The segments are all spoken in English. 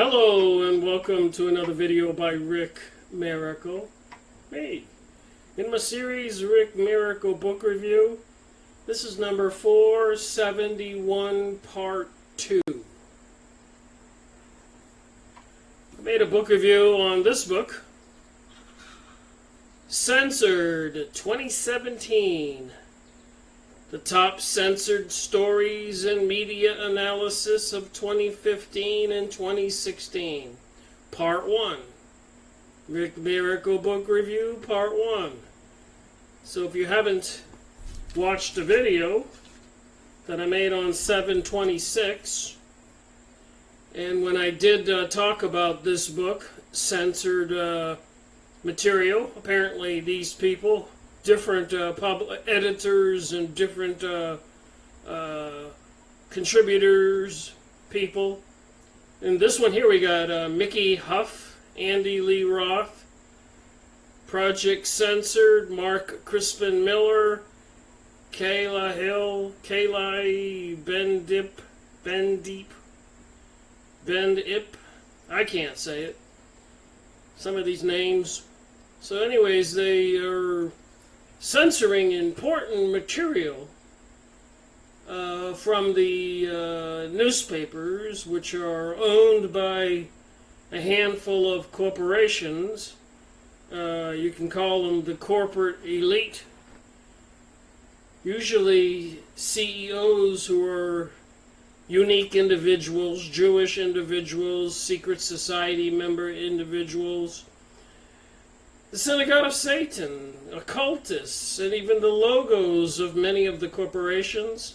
Hello and welcome to another video by Rick Miracle. Hey, in my series Rick Miracle book review, this is number 471 part 2. I made a book review on this book, Censored 2017. The top censored stories and media analysis of 2015 and 2016. Part 1. Rick Miracle Book Review, Part 1. So if you haven't watched the video that I made on 7/26, and when I did talk about this book, censored material, apparently these people, different editors and different contributors, people. In this one here we got Mickey Huff, Andy Lee Roth, Project Censored, Mark Crispin Miller, Kayla Hill, Kayla Bendip. I can't say it. Some of these names. So anyways, they are censoring important material from the newspapers, which are owned by a handful of corporations. You can call them the corporate elite. Usually CEOs who are unique individuals, Jewish individuals, secret society member individuals, the Synagogue of Satan, occultists, and even the logos of many of the corporations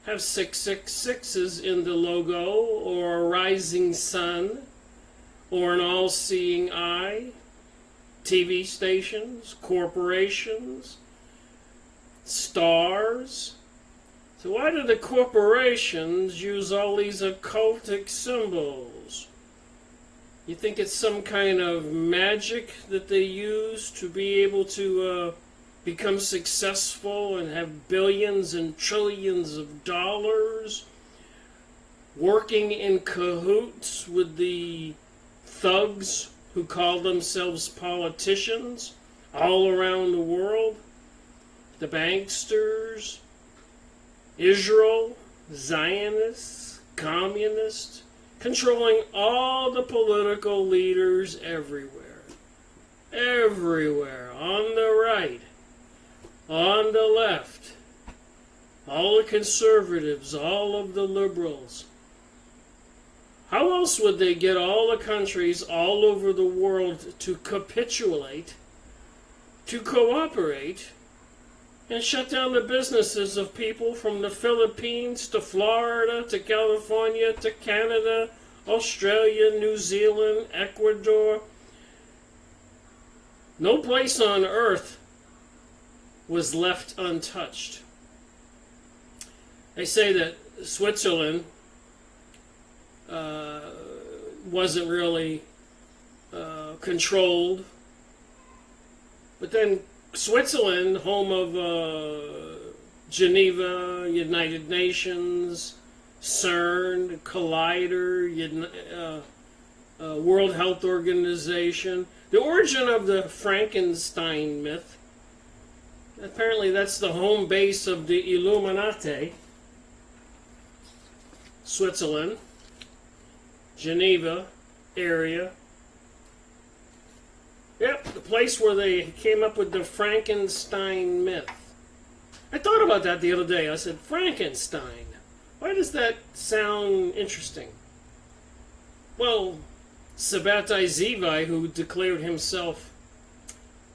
have 666s in the logo, or a rising sun, or an all-seeing eye. TV stations, corporations, stars. So why do the corporations use all these occultic symbols? You think it's some kind of magic that they use to be able to become successful and have billions and trillions of dollars, working in cahoots with the thugs who call themselves politicians all around the world, the banksters, Israel, Zionists, communists, controlling all the political leaders everywhere. Everywhere. On the right. On the left. All the conservatives. All of the liberals. How else would they get all the countries all over the world to capitulate, to cooperate, and shut down the businesses of people from the Philippines to Florida to California to Canada, Australia, New Zealand, Ecuador? No place on earth was left untouched. They say that Switzerland wasn't really controlled, but then Switzerland, home of Geneva, United Nations, CERN, Collider, World Health Organization. The origin of the Frankenstein myth, apparently that's the home base of the Illuminati. Switzerland, Geneva area. Yep, the place where they came up with the Frankenstein myth. I thought about that the other day. I said, Frankenstein. Why does that sound interesting? Well, Sabbatai Zevi, who declared himself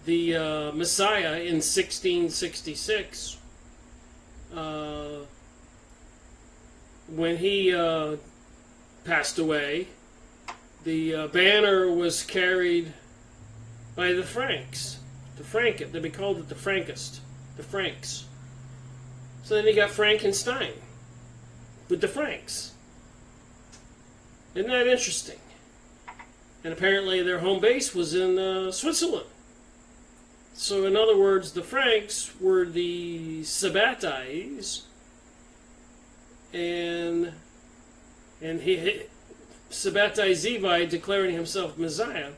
the Messiah in 1666, when he passed away, the banner was carried by the Franks. They called it the Frankists. The Franks. So then you got Frankenstein with the Franks. Isn't that interesting? And apparently their home base was in Switzerland. So in other words, the Franks were the Sabbatais, and he Sabbatai Zevi declaring himself Messiah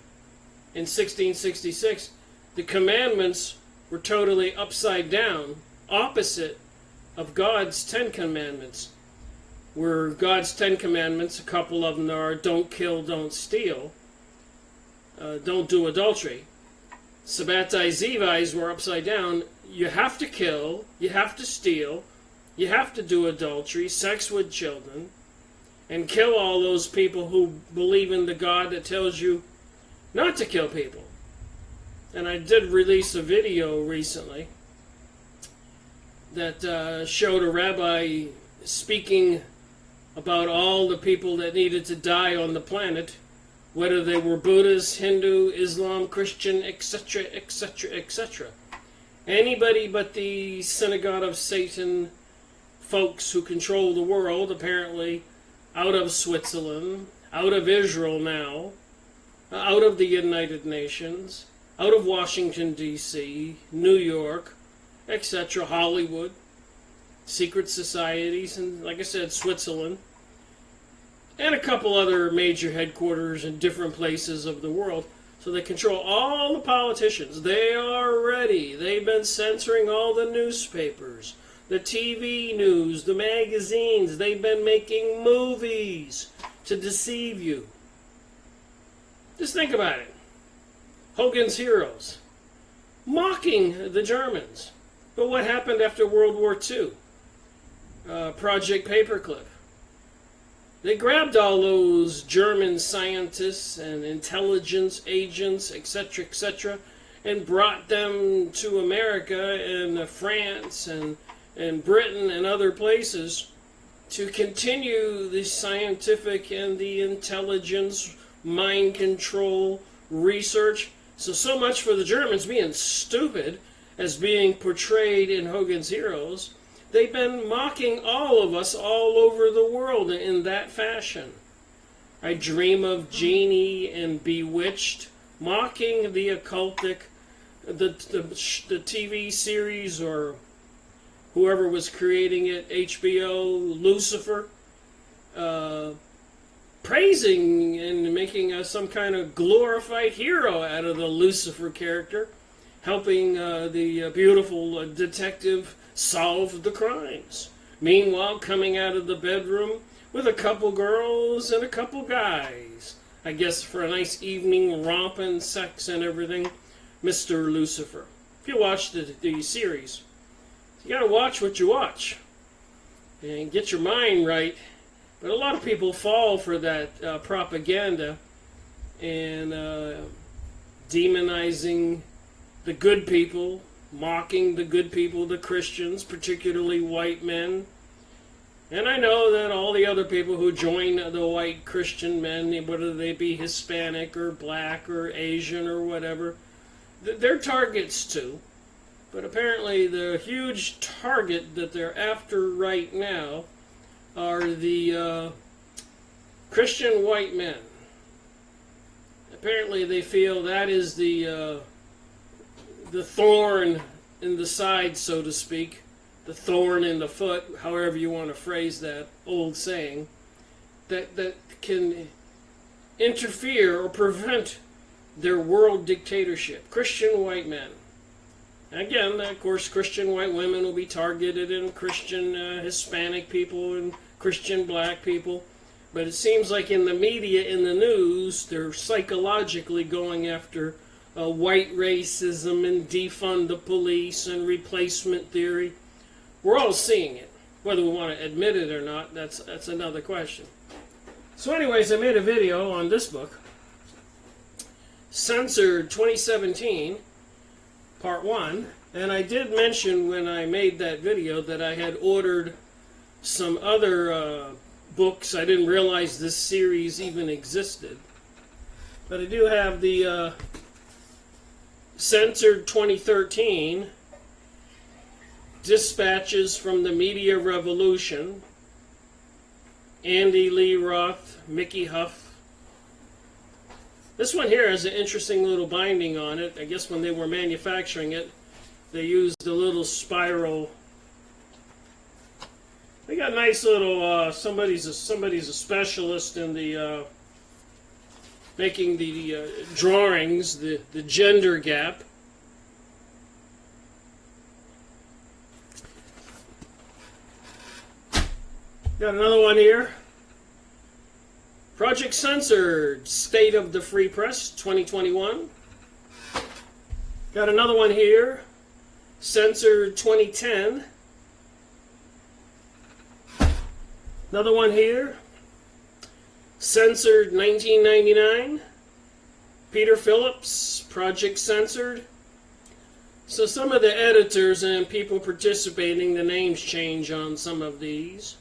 in 1666, the commandments were totally upside down, opposite of God's 10 commandments. Where God's 10 commandments, a couple of them are don't kill, don't steal, don't do adultery. Sabbatai Zevi's were upside down. You have to kill, you have to steal, you have to do adultery, sex with children, and kill all those people who believe in the God that tells you not to kill people. And I did release a video recently that showed a rabbi speaking about all the people that needed to die on the planet, whether they were Buddhist, Hindu, Islam, Christian, etc., etc., etc. Anybody but the synagogue of Satan folks who control the world, apparently out of Switzerland, out of Israel now, out of the United Nations, out of Washington, D.C., New York, etc., Hollywood, secret societies, and like I said, Switzerland, and a couple other major headquarters in different places of the world. So they control all the politicians. They are ready. They've been censoring all the newspapers, the TV news, the magazines. They've been making movies to deceive you. Just think about it. Hogan's Heroes, mocking the Germans. But what happened after World War II? Project Paperclip. They grabbed all those German scientists and intelligence agents, etc., and brought them to America and France and Britain and other places to continue the scientific and the intelligence, mind control, research. So much for the Germans being stupid as being portrayed in Hogan's Heroes. They've been mocking all of us all over the world in that fashion. I Dream of Jeannie and Bewitched, mocking the occultic, the TV series or whoever was creating it, HBO, Lucifer, praising and making some kind of glorified hero out of the Lucifer character, helping the beautiful detective solve the crimes. Meanwhile, coming out of the bedroom with a couple girls and a couple guys. I guess for a nice evening romp and sex and everything, Mr. Lucifer. If you watch the series, you gotta watch what you watch and get your mind right. But a lot of people fall for that propaganda and demonizing the good people, mocking the good people, the Christians, particularly white men. And I know that all the other people who join the white Christian men, whether they be Hispanic or black or Asian or whatever, they're targets too. But apparently the huge target that they're after right now are the Christian white men. Apparently they feel that is the thorn in the side, so to speak, the thorn in the foot, however you want to phrase that old saying, that can interfere or prevent their world dictatorship. Christian white men. Again, of course, Christian white women will be targeted, and Christian Hispanic people and Christian black people. But it seems like in the media, in the news, they're psychologically going after white racism and defund the police and replacement theory. We're all seeing it. Whether we want to admit it or not, that's another question. So anyways, I made a video on this book, Censored 2017, Part 1. And I did mention when I made that video that I had ordered some other books. I didn't realize this series even existed. But I do have the Censored 2013, Dispatches from the Media Revolution, Andy Lee Roth, Mickey Huff. This one here has an interesting little binding on it. I guess when they were manufacturing it, they used a little spiral. They got nice little, somebody's a specialist in the making the drawings, the gender gap. Got another one here. Project Censored, State of the Free Press, 2021. Got another one here. Censored 2010. Another one here. Censored 1999. Peter Phillips, Project Censored. So some of the editors and people participating, the names change on some of these.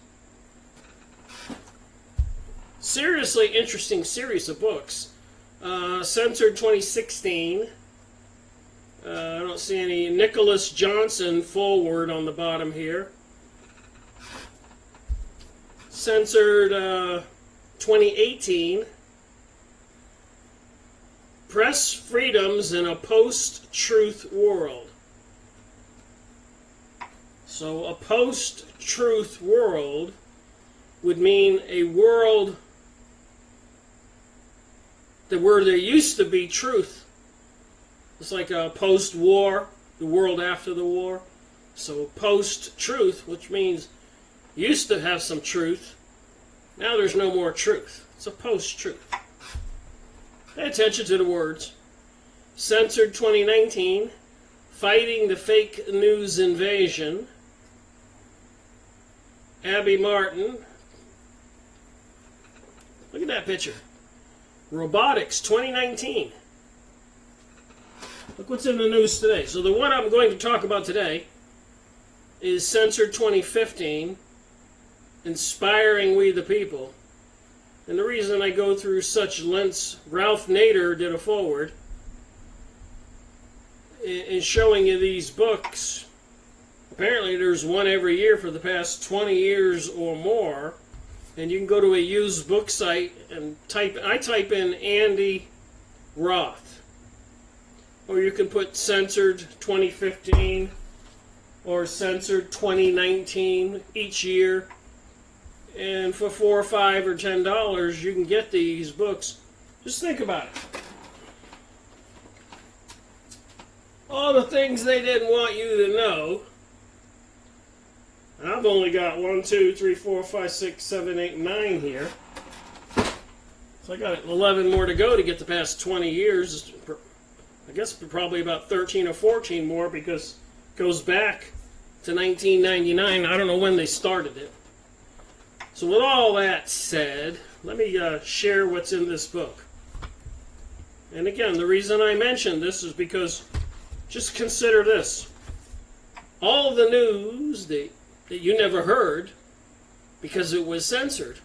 Seriously interesting series of books. Censored 2016. I don't see any Nicholas Johnson forward on the bottom here. Censored 2018. Press Freedoms in a Post-Truth World. So a post-truth world would mean a world where there used to be truth. It's like a post-war, the world after the war. So post-truth, which means used to have some truth. Now there's no more truth. It's a post-truth. Pay attention to the words. Censored 2019, Fighting the Fake News Invasion. Abby Martin. Look at that picture. Robotics 2019. Look what's in the news today. So the one I'm going to talk about today is Censored 2015, Inspiring We the People. And the reason I go through such lengths, Ralph Nader did a forward in showing you these books. Apparently there's one every year for the past 20 years or more. And you can go to a used book site and I type in Andy Roth. Or you can put Censored 2015 or Censored 2019 each year. And for $4 or $5 or $10 you can get these books. Just think about it. All the things they didn't want you to know. I've only got 1, 2, 3, 4, 5, 6, 7, 8, 9 here. So I got 11 more to go to get the past 20 years. I guess probably about 13 or 14 more because it goes back to 1999. I don't know when they started it. So with all that said, let me share what's in this book. And again, the reason I mention this is because just consider this. All the news that you never heard because it was censored.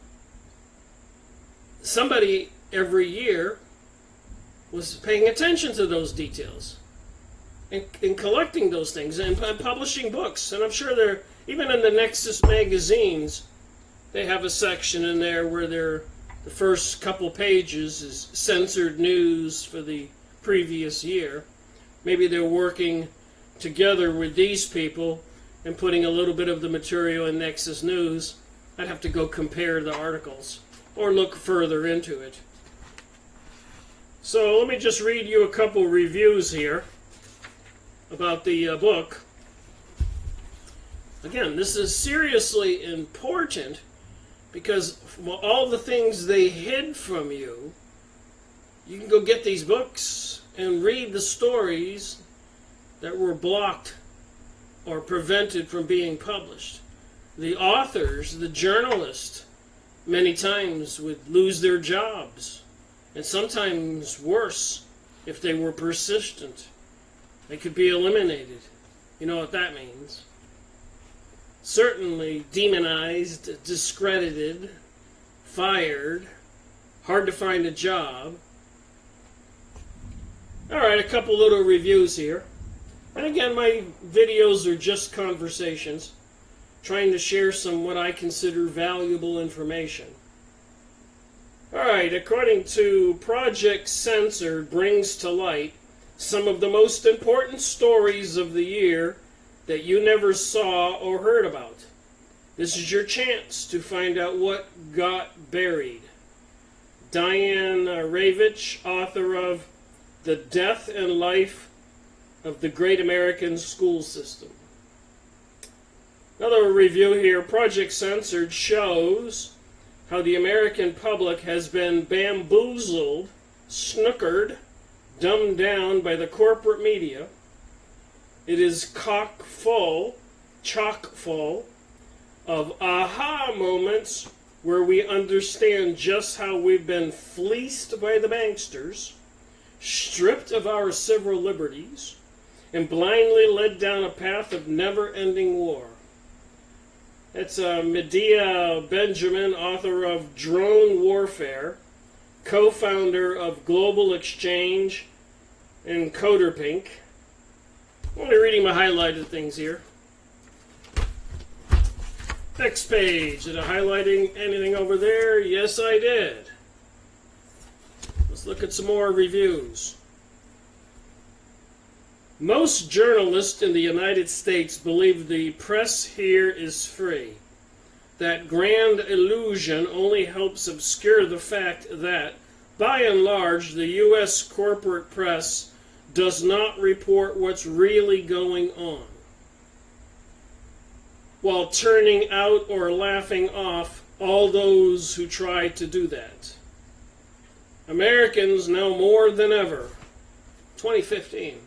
Somebody every year was paying attention to those details and collecting those things and publishing books. And I'm sure they're, even in the Nexus magazines, they have a section in there where the first couple pages is censored news for the previous year. Maybe they're working together with these people and putting a little bit of the material in Nexus News. I'd have to go compare the articles or look further into it. So let me just read you a couple reviews here about the book. Again, this is seriously important because all the things they hid from you, you can go get these books and read the stories that were blocked or prevented from being published. The authors, the journalists, many times would lose their jobs, and sometimes worse if they were persistent. They could be eliminated. You know what that means. Certainly demonized, discredited, fired, hard to find a job. Alright, a couple little reviews here. And again, my videos are just conversations, trying to share some what I consider valuable information. Alright, according to Project Censored brings to light some of the most important stories of the year that you never saw or heard about. This is your chance to find out what got buried. Diane Ravitch, author of The Death and Life of the Great American School System. Another review here. Project Censored shows how the American public has been bamboozled, snookered, dumbed down by the corporate media. It is chock full of aha moments where we understand just how we've been fleeced by the banksters, stripped of our civil liberties, and blindly led down a path of never-ending war. That's Medea Benjamin, author of Drone Warfare, co-founder of Global Exchange and CoderPink. I'm only reading my highlighted things here. Next page. Did I highlighting anything over there? Yes, I did. Let's look at some more reviews. Most journalists in the United States believe the press here is free. That grand illusion only helps obscure the fact that, by and large, the U.S. corporate press does not report what's really going on, while turning out or laughing off all those who try to do that. Americans now more than ever, 2015,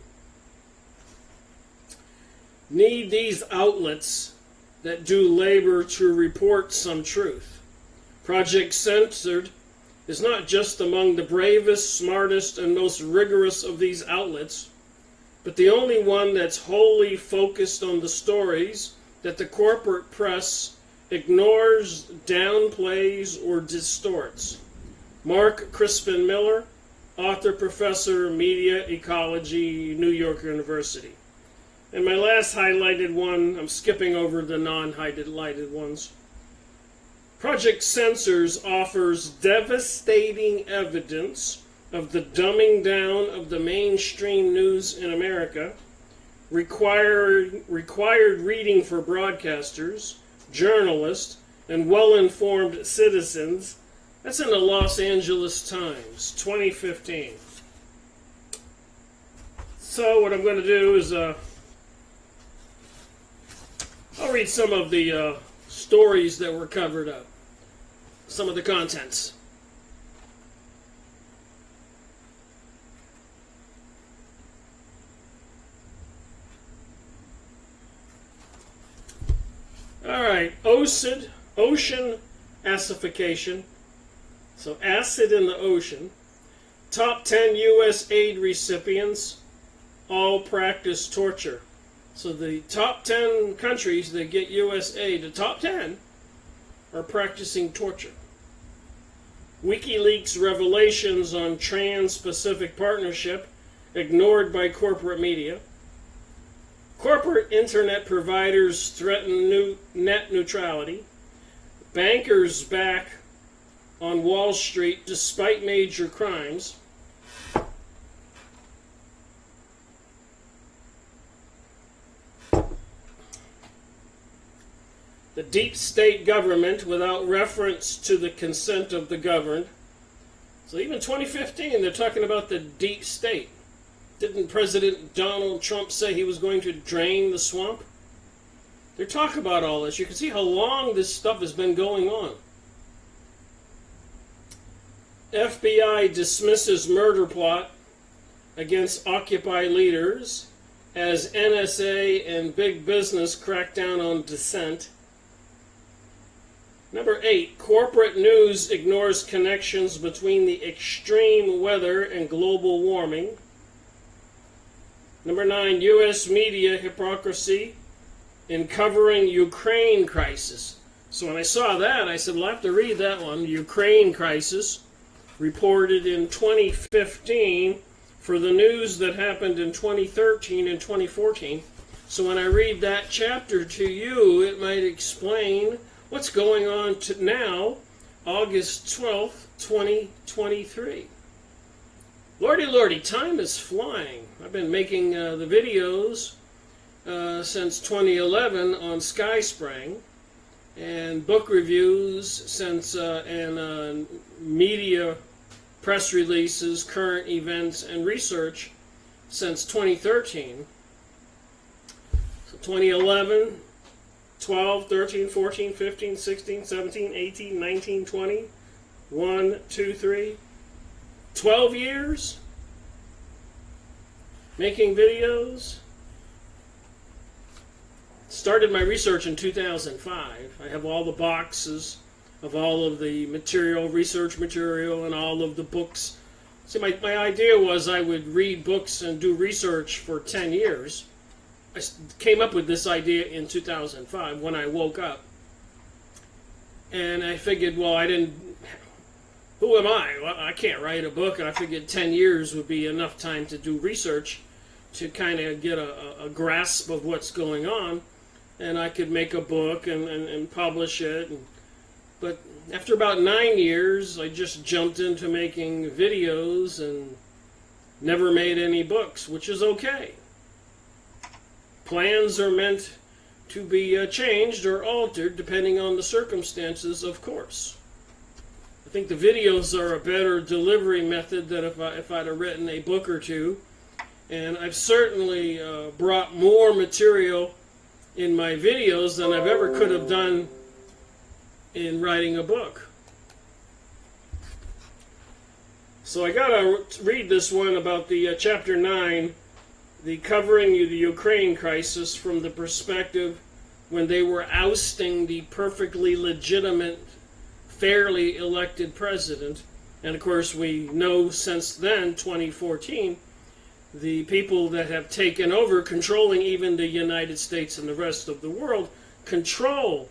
need these outlets that do labor to report some truth. Project Censored is not just among the bravest, smartest, and most rigorous of these outlets, but the only one that's wholly focused on the stories that the corporate press ignores, downplays, or distorts. Mark Crispin Miller, author, professor, media ecology, New York University. And my last highlighted one, I'm skipping over the non-highlighted ones. Project Censored offers devastating evidence of the dumbing down of the mainstream news in America, required reading for broadcasters, journalists, and well-informed citizens. That's in the Los Angeles Times, 2015. So what I'm going to do is I'll read some of the stories that were covered up, some of the contents. All right, ocean acidification, so acid in the ocean. Top 10 U.S. aid recipients all practice torture. So the top 10 countries that get U.S. aid, the top 10, are practicing torture. WikiLeaks revelations on Trans-Pacific Partnership ignored by corporate media. Corporate internet providers threaten net neutrality. Bankers back on Wall Street despite major crimes. The deep state government without reference to the consent of the governed. So even 2015, they're talking about the deep state. Didn't President Donald Trump say he was going to drain the swamp? They're talking about all this. You can see how long this stuff has been going on. FBI dismisses murder plot against Occupy leaders as NSA and big business crack down on dissent. Number 8, corporate news ignores connections between the extreme weather and global warming. Number 9, U.S. media hypocrisy in covering Ukraine crisis. So when I saw that, I said, well, I have to read that one. Ukraine crisis, reported in 2015 for the news that happened in 2013 and 2014. So when I read that chapter to you, it might explain what's going on now, August 12th, 2023. Lordy, lordy, time is flying. I've been making the videos since 2011 on Skyspring, and book reviews since and media press releases, current events, and research since 2013. So 2011, 12, 13, 14, 15, 16, 17, 18, 19, 20. 1, 2, 3. 12 years making videos. Started my research in 2005. I have all the boxes of all of the material, research material, and all of the books. See, my idea was I would read books and do research for 10 years. I came up with this idea in 2005 when I woke up. And I figured, well, who am I? Well, I can't write a book. And I figured 10 years would be enough time to do research to kind of get a grasp of what's going on. And I could make a book and publish it. But after about 9 years, I just jumped into making videos and never made any books, which is okay. Plans are meant to be changed or altered depending on the circumstances, of course. I think the videos are a better delivery method than if I'd have written a book or two. And I've certainly brought more material in my videos than I've ever could have done in writing a book. So I gotta read this one about the chapter 9, the covering the Ukraine crisis from the perspective when they were ousting the perfectly legitimate, fairly elected president. And of course we know since then, 2014, the people that have taken over, controlling even the United States and the rest of the world, control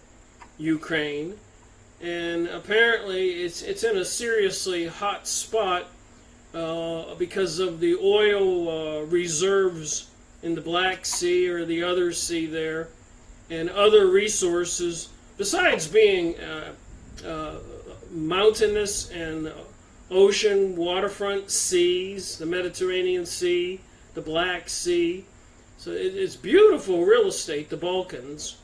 Ukraine. And apparently it's in a seriously hot spot because of the oil reserves in the Black Sea or the other sea there, and other resources, besides being mountainous and ocean, waterfront seas, the Mediterranean Sea, the Black Sea. So it's beautiful real estate, the Balkans.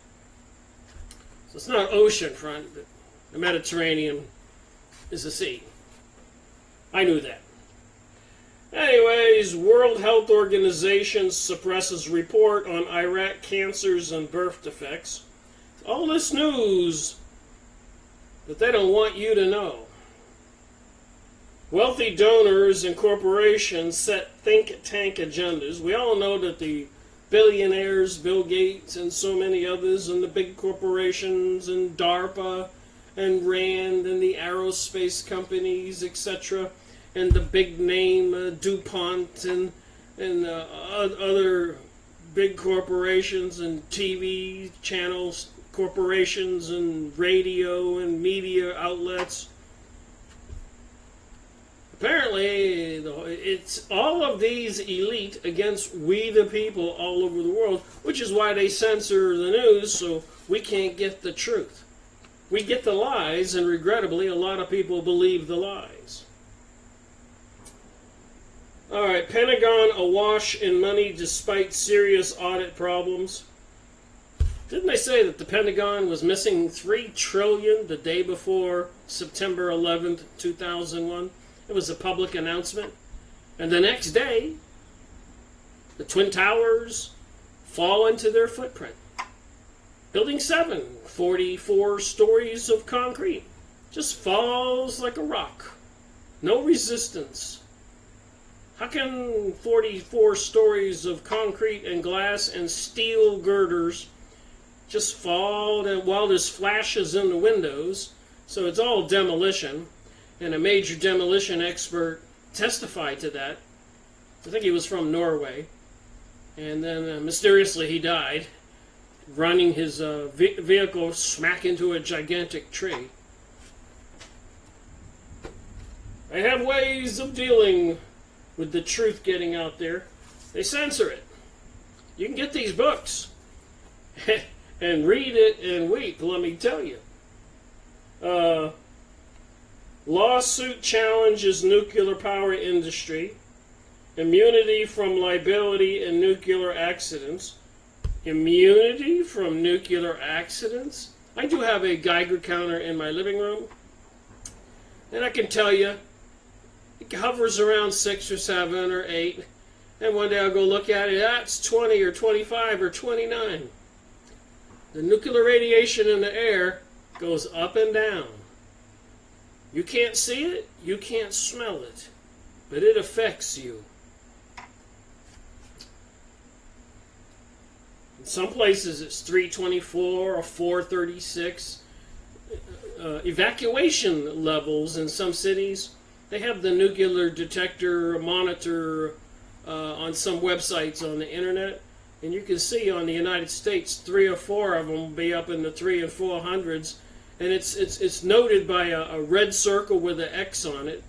So it's not oceanfront, but the Mediterranean is a sea. I knew that. Anyways, World Health Organization suppresses report on Iraq cancers and birth defects. All this news that they don't want you to know. Wealthy donors and corporations set think tank agendas. We all know that the billionaires, Bill Gates and so many others, and the big corporations, and DARPA, and RAND, and the aerospace companies, etc., and the big name DuPont, and other big corporations, and TV channels, corporations, and radio, and media outlets. Apparently, it's all of these elite against we the people all over the world, which is why they censor the news, so we can't get the truth. We get the lies, and regrettably, a lot of people believe the lies. All right, Pentagon awash in money despite serious audit problems. Didn't they say that the Pentagon was missing $3 trillion the day before September 11th, 2001? It was a public announcement. And the next day, the Twin Towers fall into their footprint. Building 7, 44 stories of concrete, just falls like a rock. No resistance. How can 44 stories of concrete and glass and steel girders just fall while there's flashes in the windows? So it's all demolition. And a major demolition expert testified to that. I think he was from Norway. And then mysteriously he died, running his vehicle smack into a gigantic tree. I have ways of dealing with the truth getting out there. They censor it. You can get these books and read it and weep, let me tell you. Lawsuit challenges nuclear power industry. Immunity from liability in nuclear accidents. Immunity from nuclear accidents? I do have a Geiger counter in my living room. And I can tell you, hovers around 6 or 7 or 8. And one day I'll go look at it, it's 20 or 25 or 29. The nuclear radiation in the air goes up and down. You can't see it, you can't smell it, but it affects you. In some places it's 324 or 436. Evacuation levels in some cities, they have the nuclear detector monitor on some websites on the internet, and you can see on the United States 3 or 4 of them will be up in the 300 and 400s, and it's noted by a red circle with an X on it.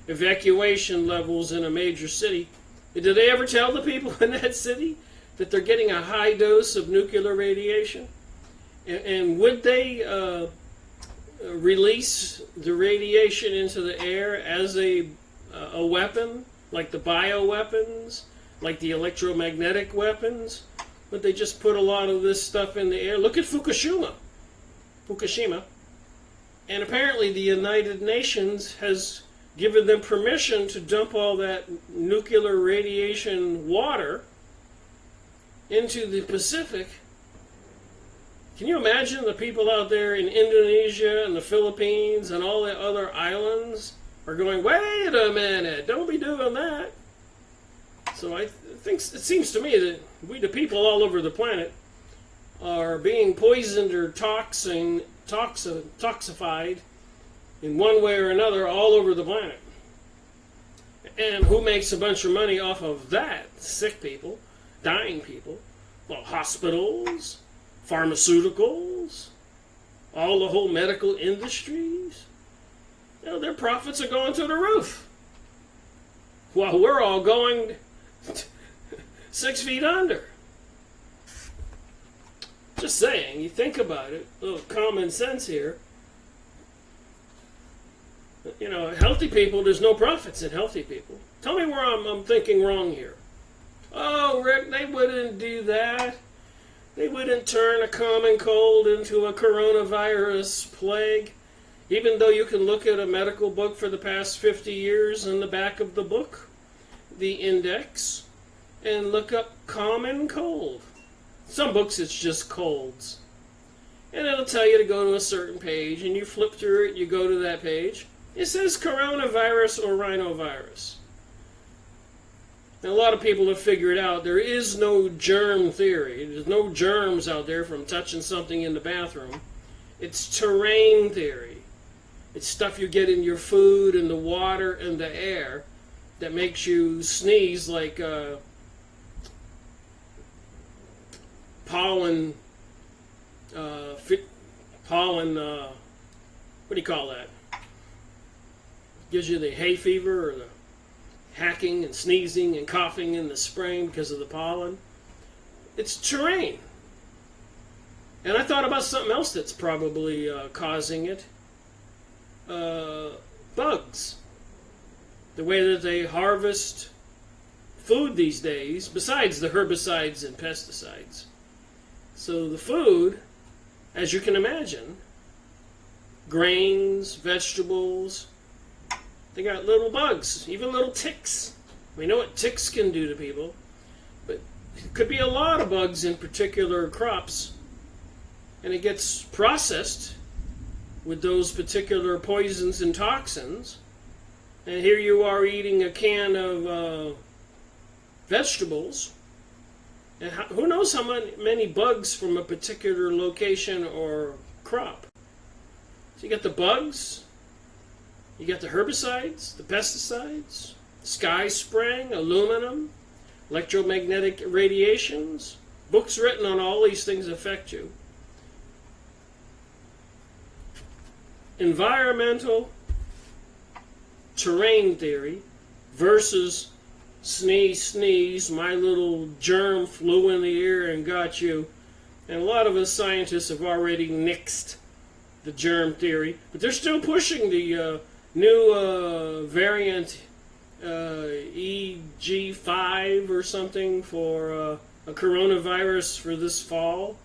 Evacuation levels in a major city. Did they ever tell the people in that city that they're getting a high dose of nuclear radiation? And would they release the radiation into the air as a weapon, like the bioweapons, like the electromagnetic weapons? Would they just put a lot of this stuff in the air? Look at Fukushima. And apparently the United Nations has given them permission to dump all that nuclear radiation water into the Pacific. Can you imagine the people out there in Indonesia and the Philippines and all the other islands are going, wait a minute, don't be doing that. So I think it seems to me that we, the people all over the planet, are being poisoned or toxified in one way or another all over the planet. And who makes a bunch of money off of that? Sick people, dying people. Well, hospitals, pharmaceuticals, all the whole medical industries. You know, their profits are going to the roof, while we're all going 6 feet under. Just saying, you think about it, a little common sense here. You know, healthy people, there's no profits in healthy people. Tell me where I'm thinking wrong here. Oh, Rick, they wouldn't do that. They wouldn't turn a common cold into a coronavirus plague. Even though you can look at a medical book for the past 50 years in the back of the book, the index, and look up common cold. Some books it's just colds. And it'll tell you to go to a certain page, and you flip through it, you go to that page. It says coronavirus or rhinovirus. And a lot of people have figured out there is no germ theory. There's no germs out there from touching something in the bathroom. It's terrain theory. It's stuff you get in your food and the water and the air that makes you sneeze, like pollen, what do you call that? Gives you the hay fever or the hacking and sneezing and coughing in the spring because of the pollen. It's terrain. And I thought about something else that's probably causing it. Bugs. The way that they harvest food these days, besides the herbicides and pesticides. So the food, as you can imagine, grains, vegetables, they got little bugs, even little ticks. We know what ticks can do to people, but it could be a lot of bugs in particular crops, and it gets processed with those particular poisons and toxins, and here you are eating a can of vegetables, and who knows how many bugs from a particular location or crop. So you got the bugs, you got the herbicides, the pesticides, sky spraying, aluminum, electromagnetic radiations. Books written on all these things affect you. Environmental terrain theory versus sneeze, my little germ flew in the air and got you. And a lot of us scientists have already nixed the germ theory, but they're still pushing the new variant EG5 or something for a coronavirus for this fall.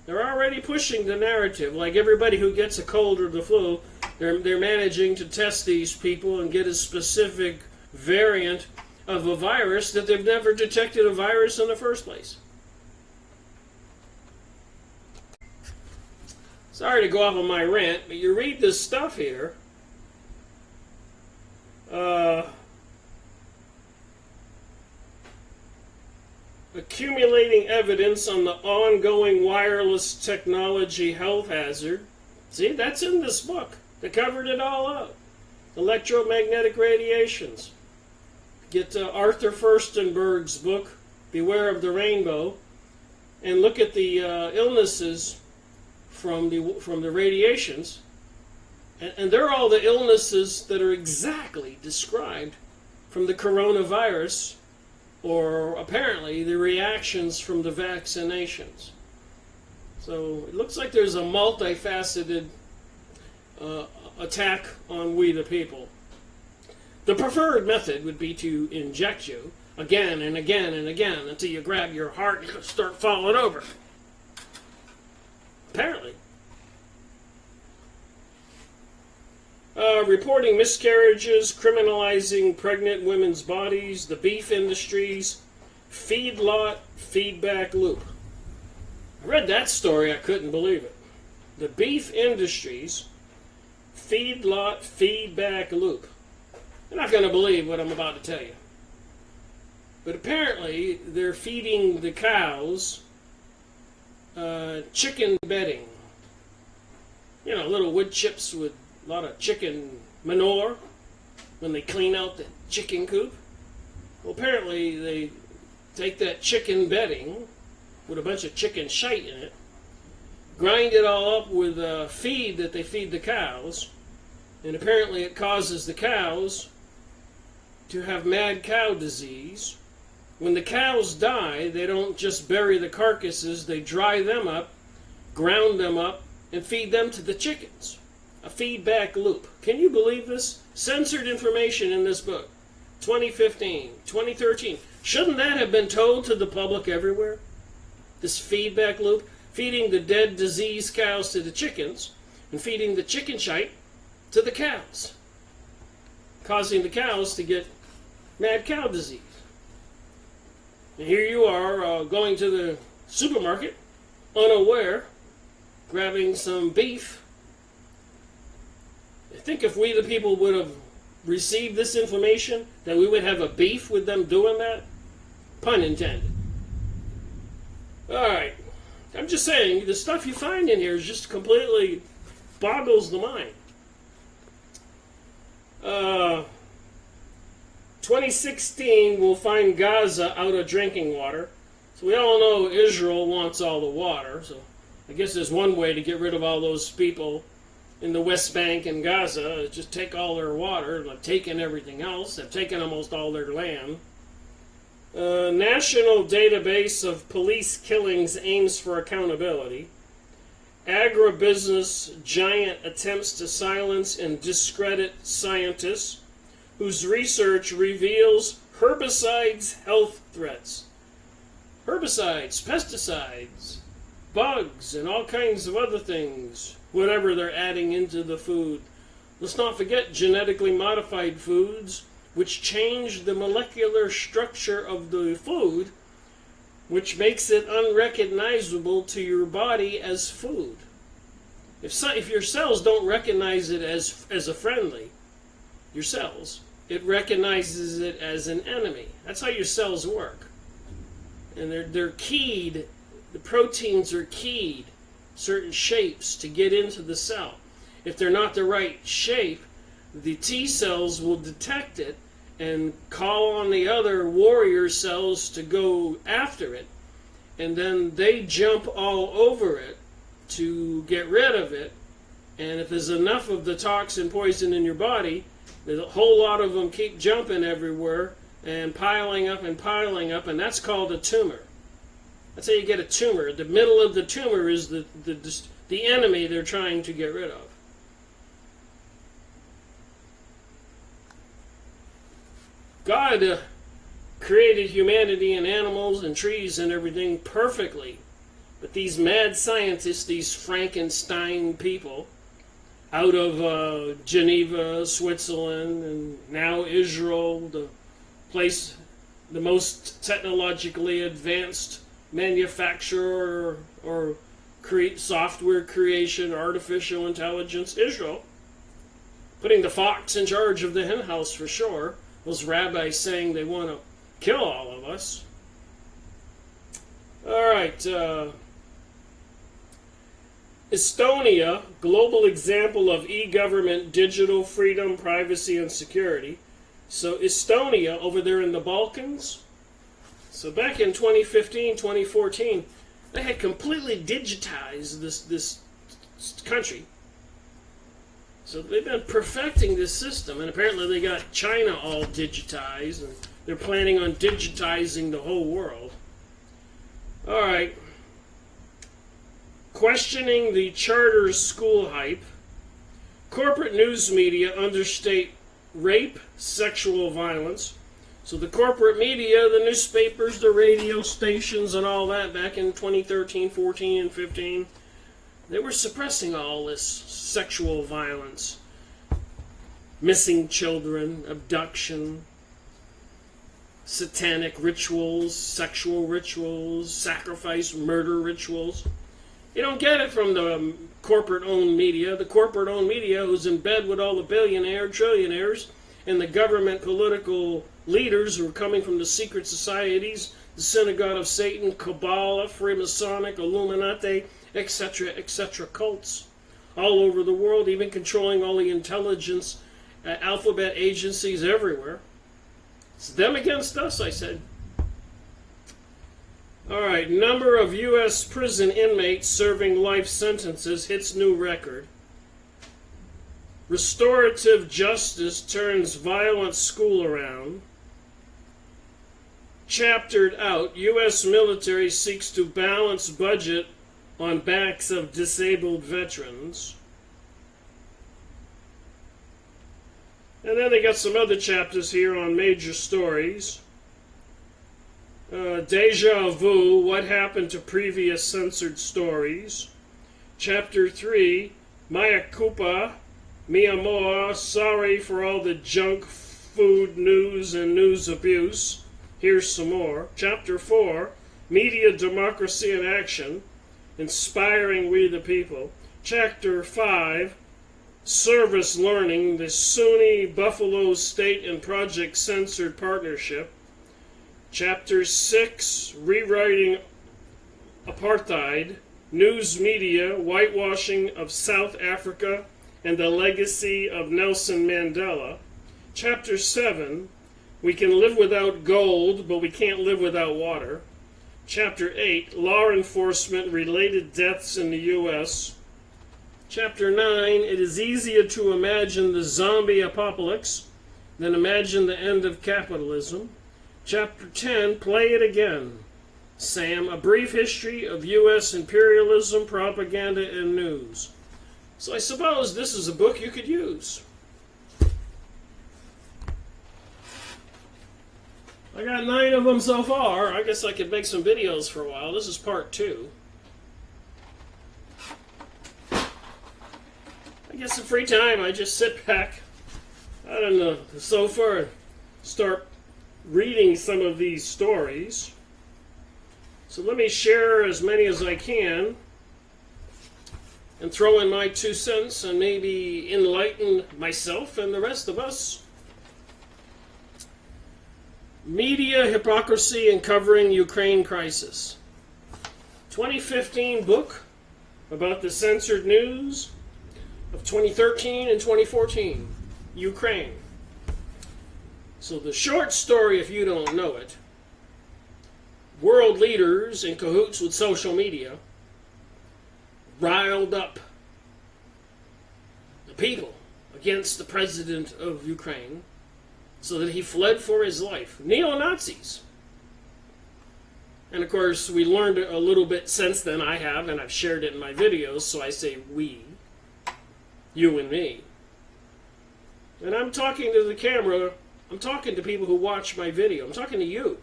They're already pushing the narrative, like everybody who gets a cold or the flu, They're managing to test these people and get a specific variant of a virus that they've never detected a virus in the first place. Sorry to go off on my rant, but you read this stuff here. Accumulating evidence on the ongoing wireless technology health hazard. See, that's in this book. They covered it all up. Electromagnetic radiations. Get Arthur Furstenberg's book, Beware of the Rainbow, and look at the illnesses from the radiations. And they're all the illnesses that are exactly described from the coronavirus, or apparently the reactions from the vaccinations. So it looks like there's a multifaceted attack on we the people. The preferred method would be to inject you again and again and again until you grab your heart and start falling over. Apparently. Reporting miscarriages, criminalizing pregnant women's bodies, the beef industries, feedlot feedback loop. I read that story, I couldn't believe it. The beef industries, feedlot feedback loop. You're not going to believe what I'm about to tell you. But apparently they're feeding the cows chicken bedding. You know, little wood chips with a lot of chicken manure when they clean out the chicken coop. Well, apparently they take that chicken bedding with a bunch of chicken shite in it, grind it all up with feed that they feed the cows, and apparently it causes the cows to have mad cow disease. When the cows die, they don't just bury the carcasses, they dry them up, ground them up, and feed them to the chickens. A feedback loop. Can you believe this? Censored information in this book. 2015, 2013. Shouldn't that have been told to the public everywhere? This feedback loop, feeding the dead, diseased cows to the chickens, and feeding the chicken shite to the cows, causing the cows to get mad cow disease. And here you are going to the supermarket, unaware, grabbing some beef. I think if we the people would have received this information, that we would have a beef with them doing that. Pun intended. Alright, I'm just saying, the stuff you find in here is just completely boggles the mind. 2016 will find Gaza out of drinking water. So we all know Israel wants all the water. So I guess there's one way to get rid of all those people in the West Bank and Gaza, is just take all their water. They've taken everything else. They've taken almost all their land. National database of police killings aims for accountability. Agribusiness giant attempts to silence and discredit scientists whose research reveals herbicides' health threats. Herbicides, pesticides, bugs, and all kinds of other things, whatever they're adding into the food. Let's not forget genetically modified foods, which change the molecular structure of the food, which makes it unrecognizable to your body as food. If your cells don't recognize it as a friendly, your cells, it recognizes it as an enemy. That's how your cells work. And they're keyed, the proteins are keyed certain shapes to get into the cell. If they're not the right shape, the T cells will detect it and call on the other warrior cells to go after it, and then they jump all over it to get rid of it. And if there's enough of the toxin poison in your body, a whole lot of them keep jumping everywhere and piling up, and that's called a tumor. That's how you get a tumor. The middle of the tumor is the enemy they're trying to get rid of. God created humanity and animals and trees and everything perfectly. But these mad scientists, these Frankenstein people, out of Geneva, Switzerland, and now Israel, the place, the most technologically advanced manufacturer or software creation, artificial intelligence, Israel. Putting the fox in charge of the hen house for sure. Those rabbis saying they want to kill all of us. All right. Estonia, global example of e-government, digital freedom, privacy, and security. So Estonia, over there in the Balkans. So back in 2015, 2014, they had completely digitized this country. So they've been perfecting this system, and apparently they got China all digitized, and they're planning on digitizing the whole world. All right. Questioning the charter school hype. Corporate news media understate rape, sexual violence. So the corporate media, the newspapers, the radio stations, and all that back in 2013, 14, and 15, they were suppressing all this sexual violence. Missing children, abduction, satanic rituals, sexual rituals, sacrifice, murder rituals. You don't get it from the corporate-owned media. The corporate-owned media who's in bed with all the billionaires, trillionaires, and the government political leaders who are coming from the secret societies, the Synagogue of Satan, Kabbalah, Freemasonic, Illuminati, etc., cults all over the world, even controlling all the intelligence alphabet agencies everywhere. It's them against us, I said. All right, number of U.S. prison inmates serving life sentences hits new record. Restorative justice turns violent school around. Chaptered out, U.S. military seeks to balance budget on backs of disabled veterans. And then they got some other chapters here on major stories. Deja vu, what happened to previous censored stories. Chapter 3, Mea culpa, mi amor, sorry for all the junk food news and news abuse. Here's some more. Chapter 4, media democracy in action, inspiring we the people. Chapter 5, service learning, the SUNY Buffalo State and Project Censored partnership. Chapter 6, rewriting apartheid, news media, whitewashing of South Africa, and the legacy of Nelson Mandela. Chapter 7, we can live without gold, but we can't live without water. Chapter 8, law enforcement, related deaths in the U.S. Chapter 9, it is easier to imagine the zombie apocalypse than imagine the end of capitalism. Chapter 10, play it again. Sam, a brief history of U.S. imperialism, propaganda, and news. So I suppose this is a book you could use. I got 9 of them so far. I guess I could make some videos for a while. This is part 2. I get some free time. I just sit back on the sofa and start reading some of these stories. So let me share as many as I can and throw in my 2 cents and maybe enlighten myself and the rest of us. Media hypocrisy and covering Ukraine crisis. 2015 book about the censored news of 2013 and 2014, Ukraine. So the short story, if you don't know it, world leaders in cahoots with social media riled up the people against the president of Ukraine so that he fled for his life. Neo-Nazis. And of course, we learned a little bit since then. I have, and I've shared it in my videos, so I say we, you and me. And I'm talking to the camera. I'm talking to people who watch my video. I'm talking to you.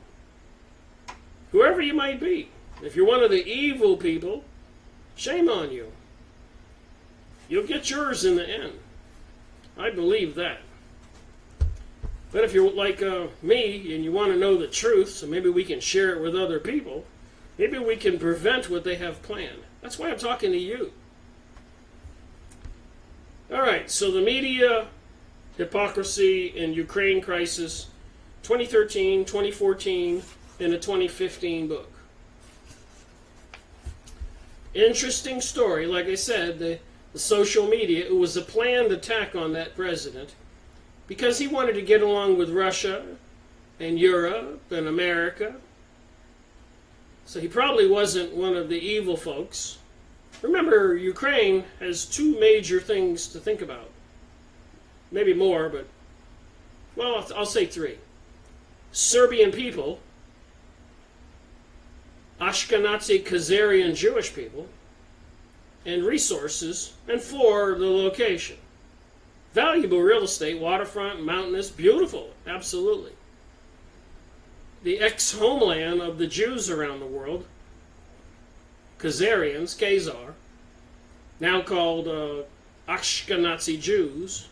Whoever you might be. If you're one of the evil people, shame on you. You'll get yours in the end. I believe that. But if you're like me and you want to know the truth, so maybe we can share it with other people, maybe we can prevent what they have planned. That's why I'm talking to you. All right, so the media hypocrisy in Ukraine crisis, 2013, 2014, and a 2015 book. Interesting story. Like I said, the social media, it was a planned attack on that president because he wanted to get along with Russia and Europe and America. So he probably wasn't one of the evil folks. Remember, Ukraine has two major things to think about. Maybe more, but, well, I'll say three. Serbian people, Ashkenazi Khazarian Jewish people, and resources, and four, the location. Valuable real estate, waterfront, mountainous, beautiful, absolutely. The ex-homeland of the Jews around the world, Khazarians, Khazar, now called Ashkenazi Jews,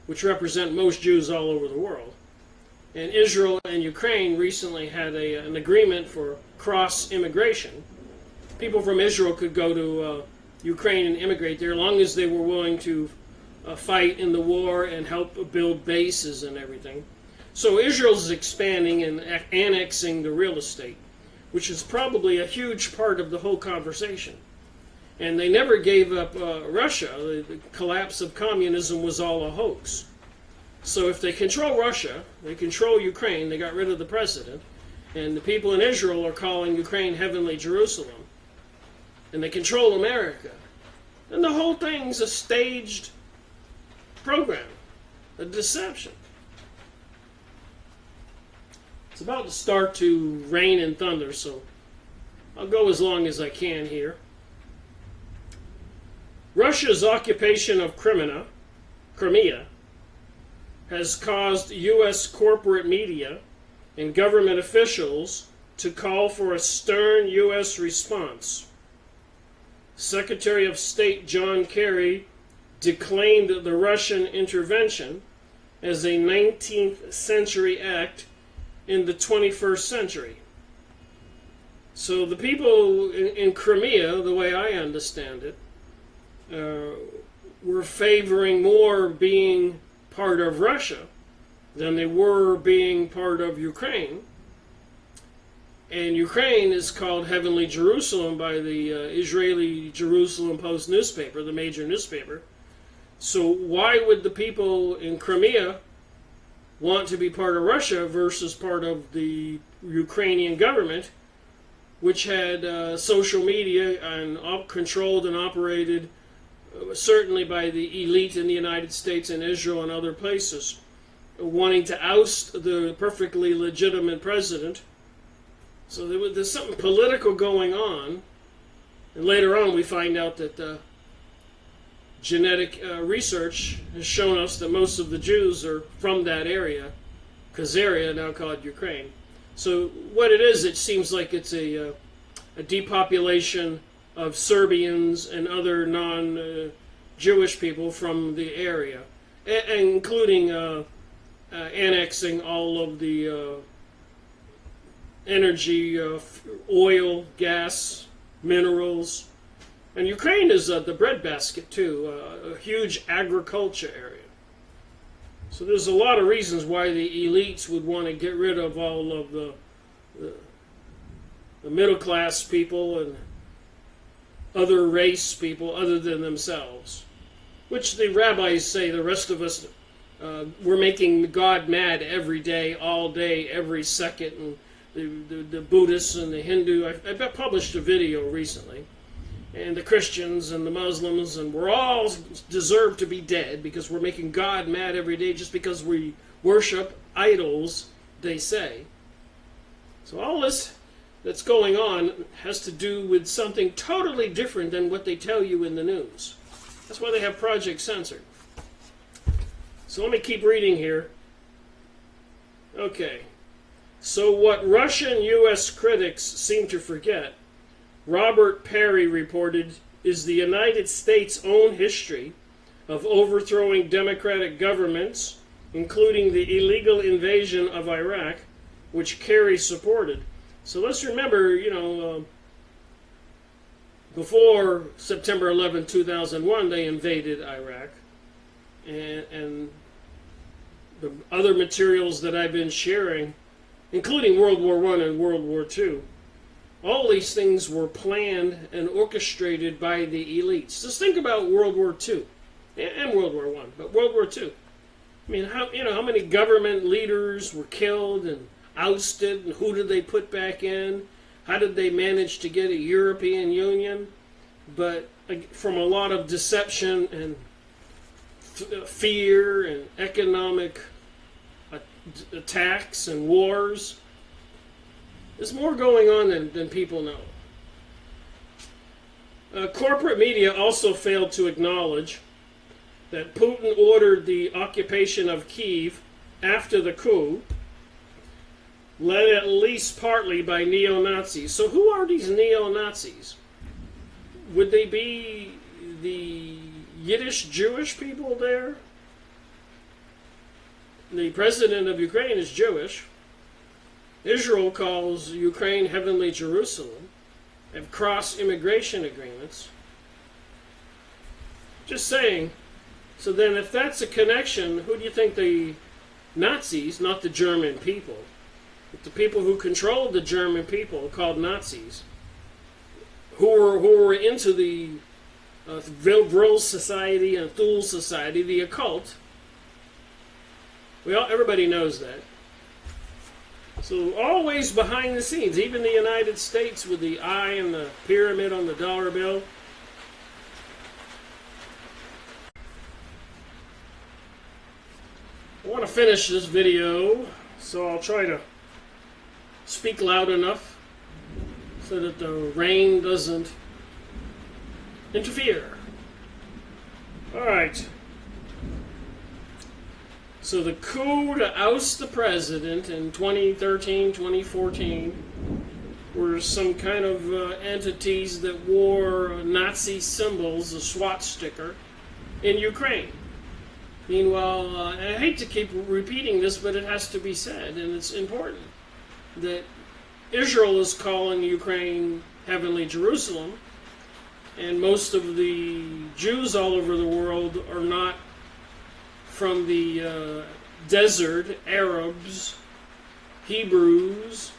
which represent most Jews all over the world. And Israel and Ukraine recently had an agreement for cross-immigration. People from Israel could go to Ukraine and immigrate there as long as they were willing to fight in the war and help build bases and everything. So Israel's expanding and annexing the real estate, which is probably a huge part of the whole conversation. And they never gave up Russia. The collapse of communism was all a hoax. So if they control Russia, they control Ukraine, they got rid of the president, and the people in Israel are calling Ukraine Heavenly Jerusalem, and they control America, then the whole thing's a staged program, a deception. It's about to start to rain and thunder, so I'll go as long as I can here. Russia's occupation of Crimea has caused U.S. corporate media and government officials to call for a stern U.S. response. Secretary of State John Kerry declaimed the Russian intervention as a 19th century act in the 21st century. So the people in Crimea, the way I understand it, were favoring more being part of Russia than they were being part of Ukraine. And Ukraine is called Heavenly Jerusalem by the Israeli Jerusalem Post newspaper, the major newspaper. So why would the people in Crimea want to be part of Russia versus part of the Ukrainian government, which had social media and controlled and operated certainly by the elite in the United States and Israel and other places, wanting to oust the perfectly legitimate president. So there's something political going on. And later on we find out that genetic research has shown us that most of the Jews are from that area, Khazaria, now called Ukraine. So what it is, it seems like it's a depopulation of Serbians and other non-Jewish people from the area, including annexing all of the energy, oil, gas, minerals. And Ukraine is the breadbasket too, a huge agriculture area. So there's a lot of reasons why the elites would want to get rid of all of the middle class people and other race people other than themselves, which the rabbis say the rest of us, we're making God mad every day, all day, every second. And the Buddhists and the Hindu, I published a video recently, and the Christians and the Muslims, and we're all deserve to be dead because we're making God mad every day just because we worship idols, they say. So all this that's going on has to do with something totally different than what they tell you in the news. That's why they have Project Censored. So let me keep reading here. Okay. So what Russian U.S. critics seem to forget, Robert Perry reported is the United States' own history of overthrowing democratic governments, including the illegal invasion of Iraq, which Kerry supported. So let's remember, before September 11, 2001, they invaded Iraq. And the other materials that I've been sharing, including World War I and World War II, all these things were planned and orchestrated by the elites. Just think about World War II and World War I, but World War II. I mean, how many government leaders were killed and ousted, and who did they put back in? How did they manage to get a European Union? But from a lot of deception and fear and economic attacks and wars. There's more going on than people know. Corporate media also failed to acknowledge that Putin ordered the occupation of Kyiv after the coup, led at least partly by neo-Nazis. So who are these neo-Nazis? Would they be the Yiddish Jewish people there? The president of Ukraine is Jewish. Israel calls Ukraine Heavenly Jerusalem. They have cross-immigration agreements. Just saying. So then if that's a connection, who do you think the Nazis, not the German people, but the people who controlled the German people called Nazis, who were into the Vril Society and Thule Society, the occult? Everybody knows that. So always behind the scenes, even the United States with the eye and the pyramid on the dollar bill. I want to finish this video, so I'll try to speak loud enough so that the rain doesn't interfere. Alright. So the coup to oust the president in 2013, 2014 were some kind of entities that wore Nazi symbols, a swastika, in Ukraine. Meanwhile, I hate to keep repeating this, but it has to be said, and it's important, that Israel is calling Ukraine Heavenly Jerusalem, and most of the Jews all over the world are not from the desert, Arabs, Hebrews.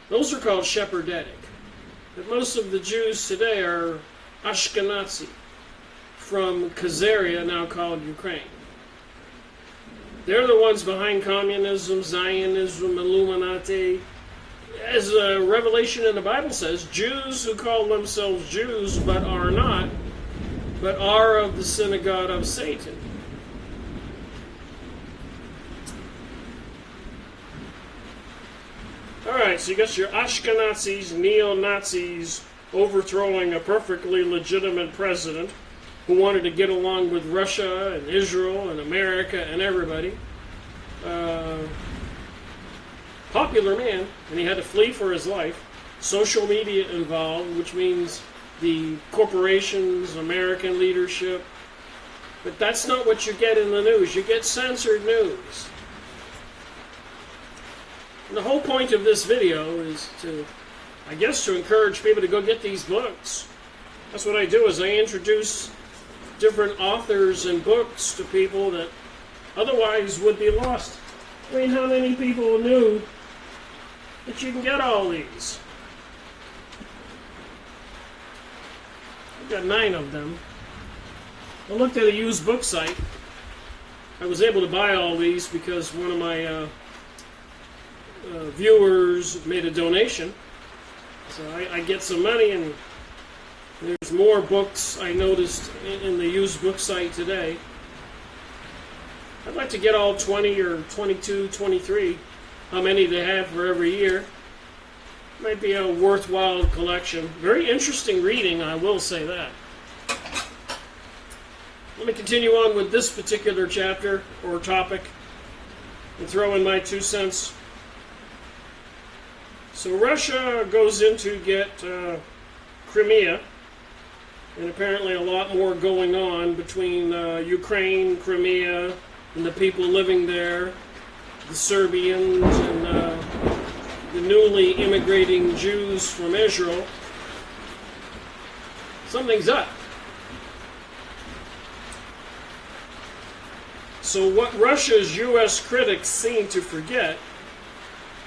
Those are called Sephardic. But most of the Jews today are Ashkenazi, from Khazaria, now called Ukraine. They're the ones behind communism, Zionism, Illuminati. As Revelation in the Bible says, Jews who call themselves Jews but are not, but are of the synagogue of Satan. Alright, so you got your Ashkenazis, neo-Nazis overthrowing a perfectly legitimate president who wanted to get along with Russia and Israel and America and everybody. Popular man, and he had to flee for his life. Social media involved, which means the corporations, American leadership. But that's not what you get in the news. You get censored news. And the whole point of this video is to encourage people to go get these books. That's what I do, is I introduce different authors and books to people that otherwise would be lost. I mean, how many people knew that you can get all these? I've got 9 of them. I looked at a used book site. I was able to buy all these because one of my viewers made a donation. So I get some money, and there's more books I noticed in the used book site today. I'd like to get all 20 or 22, 23, how many they have for every year. Might be a worthwhile collection. Very interesting reading, I will say that. Let me continue on with this particular chapter or topic and throw in my 2 cents. So Russia goes in to get Crimea, and apparently a lot more going on between Ukraine, Crimea, and the people living there, the Serbians, and the newly immigrating Jews from Israel. Something's up. So what Russia's U.S. critics seem to forget,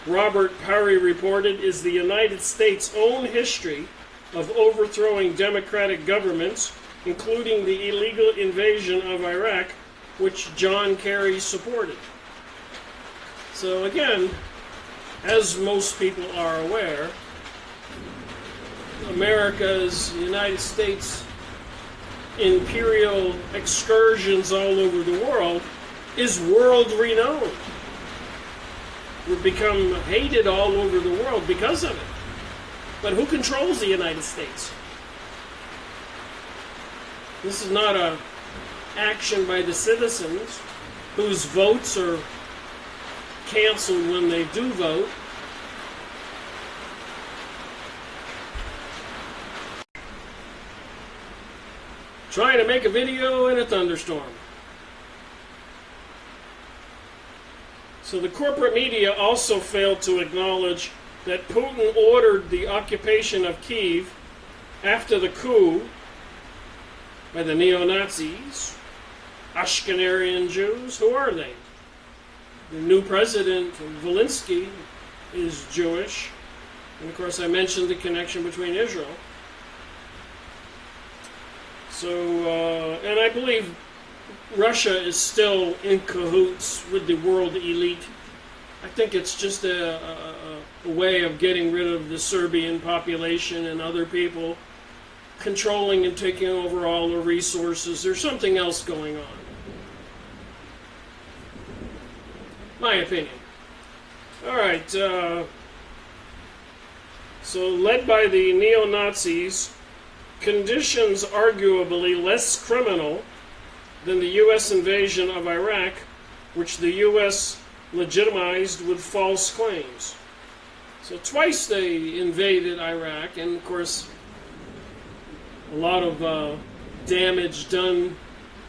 Robert Parry reported, is the United States' own history of overthrowing democratic governments, including the illegal invasion of Iraq, which John Kerry supported. So again, as most people are aware, America's, United States imperial excursions all over the world is world renowned. We've become hated all over the world because of it. But who controls the United States? This is not an action by the citizens whose votes are canceled when they do vote. Trying to make a video in a thunderstorm. So the corporate media also failed to acknowledge that Putin ordered the occupation of Kyiv after the coup by the neo-Nazis, Ashkenazi Jews. Who are they? The new president, Zelensky, is Jewish. And of course I mentioned the connection between Israel. So, and I believe Russia is still in cahoots with the world elite. I think it's just a way of getting rid of the Serbian population and other people, controlling and taking over all the resources. There's something else going on. My opinion. All right. So led by the neo-Nazis, conditions arguably less criminal than the U.S. invasion of Iraq, which the U.S. legitimized with false claims. So twice they invaded Iraq, and of course a lot of damage done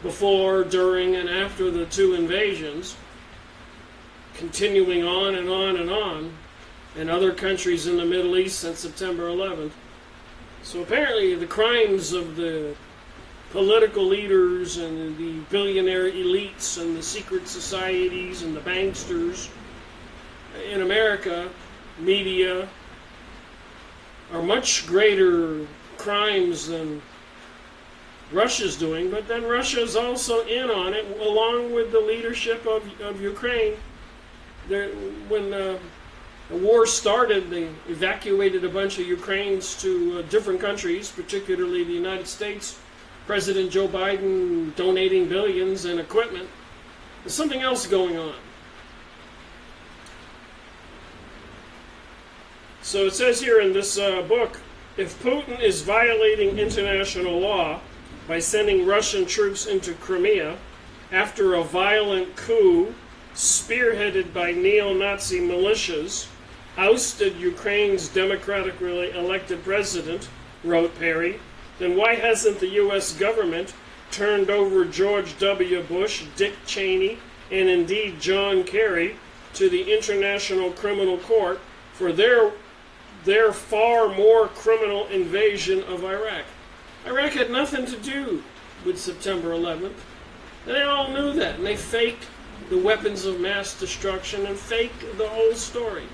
before, during, and after the two invasions, continuing on and on and on, in other countries in the Middle East since September 11th. So apparently the crimes of the political leaders and the billionaire elites and the secret societies and the banksters in America, media, are much greater crimes than Russia's doing, but then Russia's also in on it, along with the leadership of Ukraine. When the war started, they evacuated a bunch of Ukrainians to different countries, particularly the United States. President Joe Biden donating billions in equipment. There's something else going on. So it says here in this book, if Putin is violating international law by sending Russian troops into Crimea after a violent coup spearheaded by neo-Nazi militias ousted Ukraine's democratically elected president, wrote Perry, then why hasn't the U.S. government turned over George W. Bush, Dick Cheney, and indeed John Kerry to the International Criminal Court for their far more criminal invasion of Iraq? Iraq had nothing to do with September 11th. And they all knew that, and they faked the weapons of mass destruction and faked the whole story.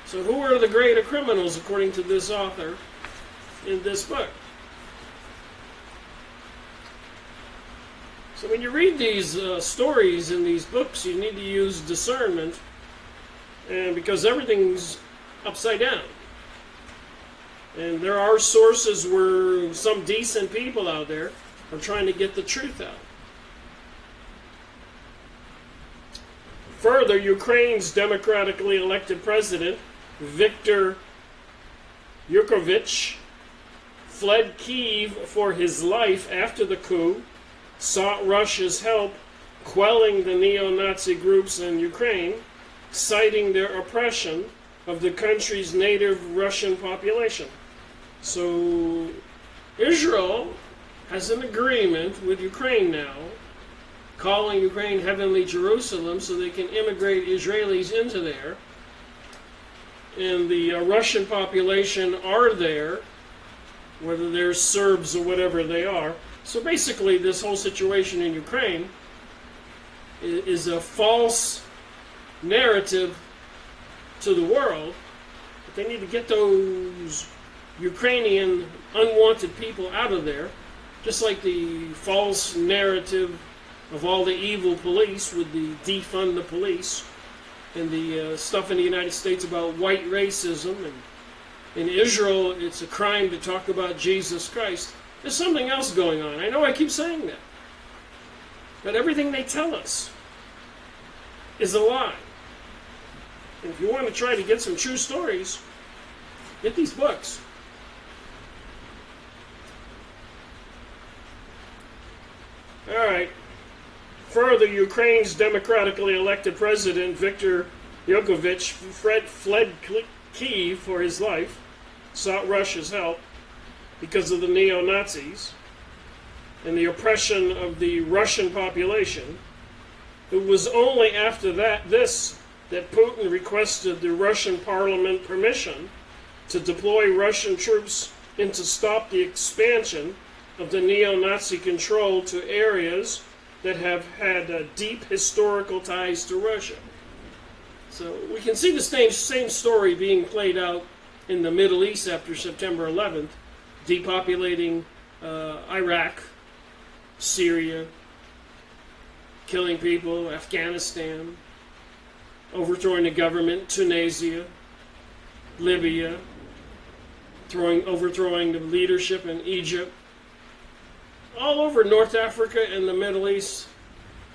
So who are the greater criminals, according to this author in this book? So when you read these stories in these books, you need to use discernment, and because everything's upside down. And there are sources where some decent people out there are trying to get the truth out. Further, Ukraine's democratically elected president, Viktor Yanukovych, fled Kyiv for his life after the coup, sought Russia's help quelling the neo-Nazi groups in Ukraine, citing their oppression of the country's native Russian population. So Israel has an agreement with Ukraine now, calling Ukraine Heavenly Jerusalem so they can immigrate Israelis into there. And the Russian population are there, whether they're Serbs or whatever they are. So basically this whole situation in Ukraine is a false narrative to the world. But they need to get those Ukrainian unwanted people out of there, just like the false narrative of all the evil police with the defund the police and the stuff in the United States about white racism, and in Israel it's a crime to talk about Jesus Christ. There's something else going on. I know I keep saying that, but everything they tell us is a lie. And if you want to try to get some true stories, get these books. All right. Further, Ukraine's democratically elected president, Viktor Yanukovych, fled Kyiv for his life, sought Russia's help because of the neo-Nazis and the oppression of the Russian population. It was only after that Putin requested the Russian parliament permission to deploy Russian troops and to stop the expansion of the neo-Nazi control to areas that have had deep historical ties to Russia. So we can see the same story being played out in the Middle East after September 11th, depopulating Iraq, Syria, killing people, Afghanistan, overthrowing the government, Tunisia, Libya, overthrowing the leadership in Egypt. All over North Africa and the Middle East,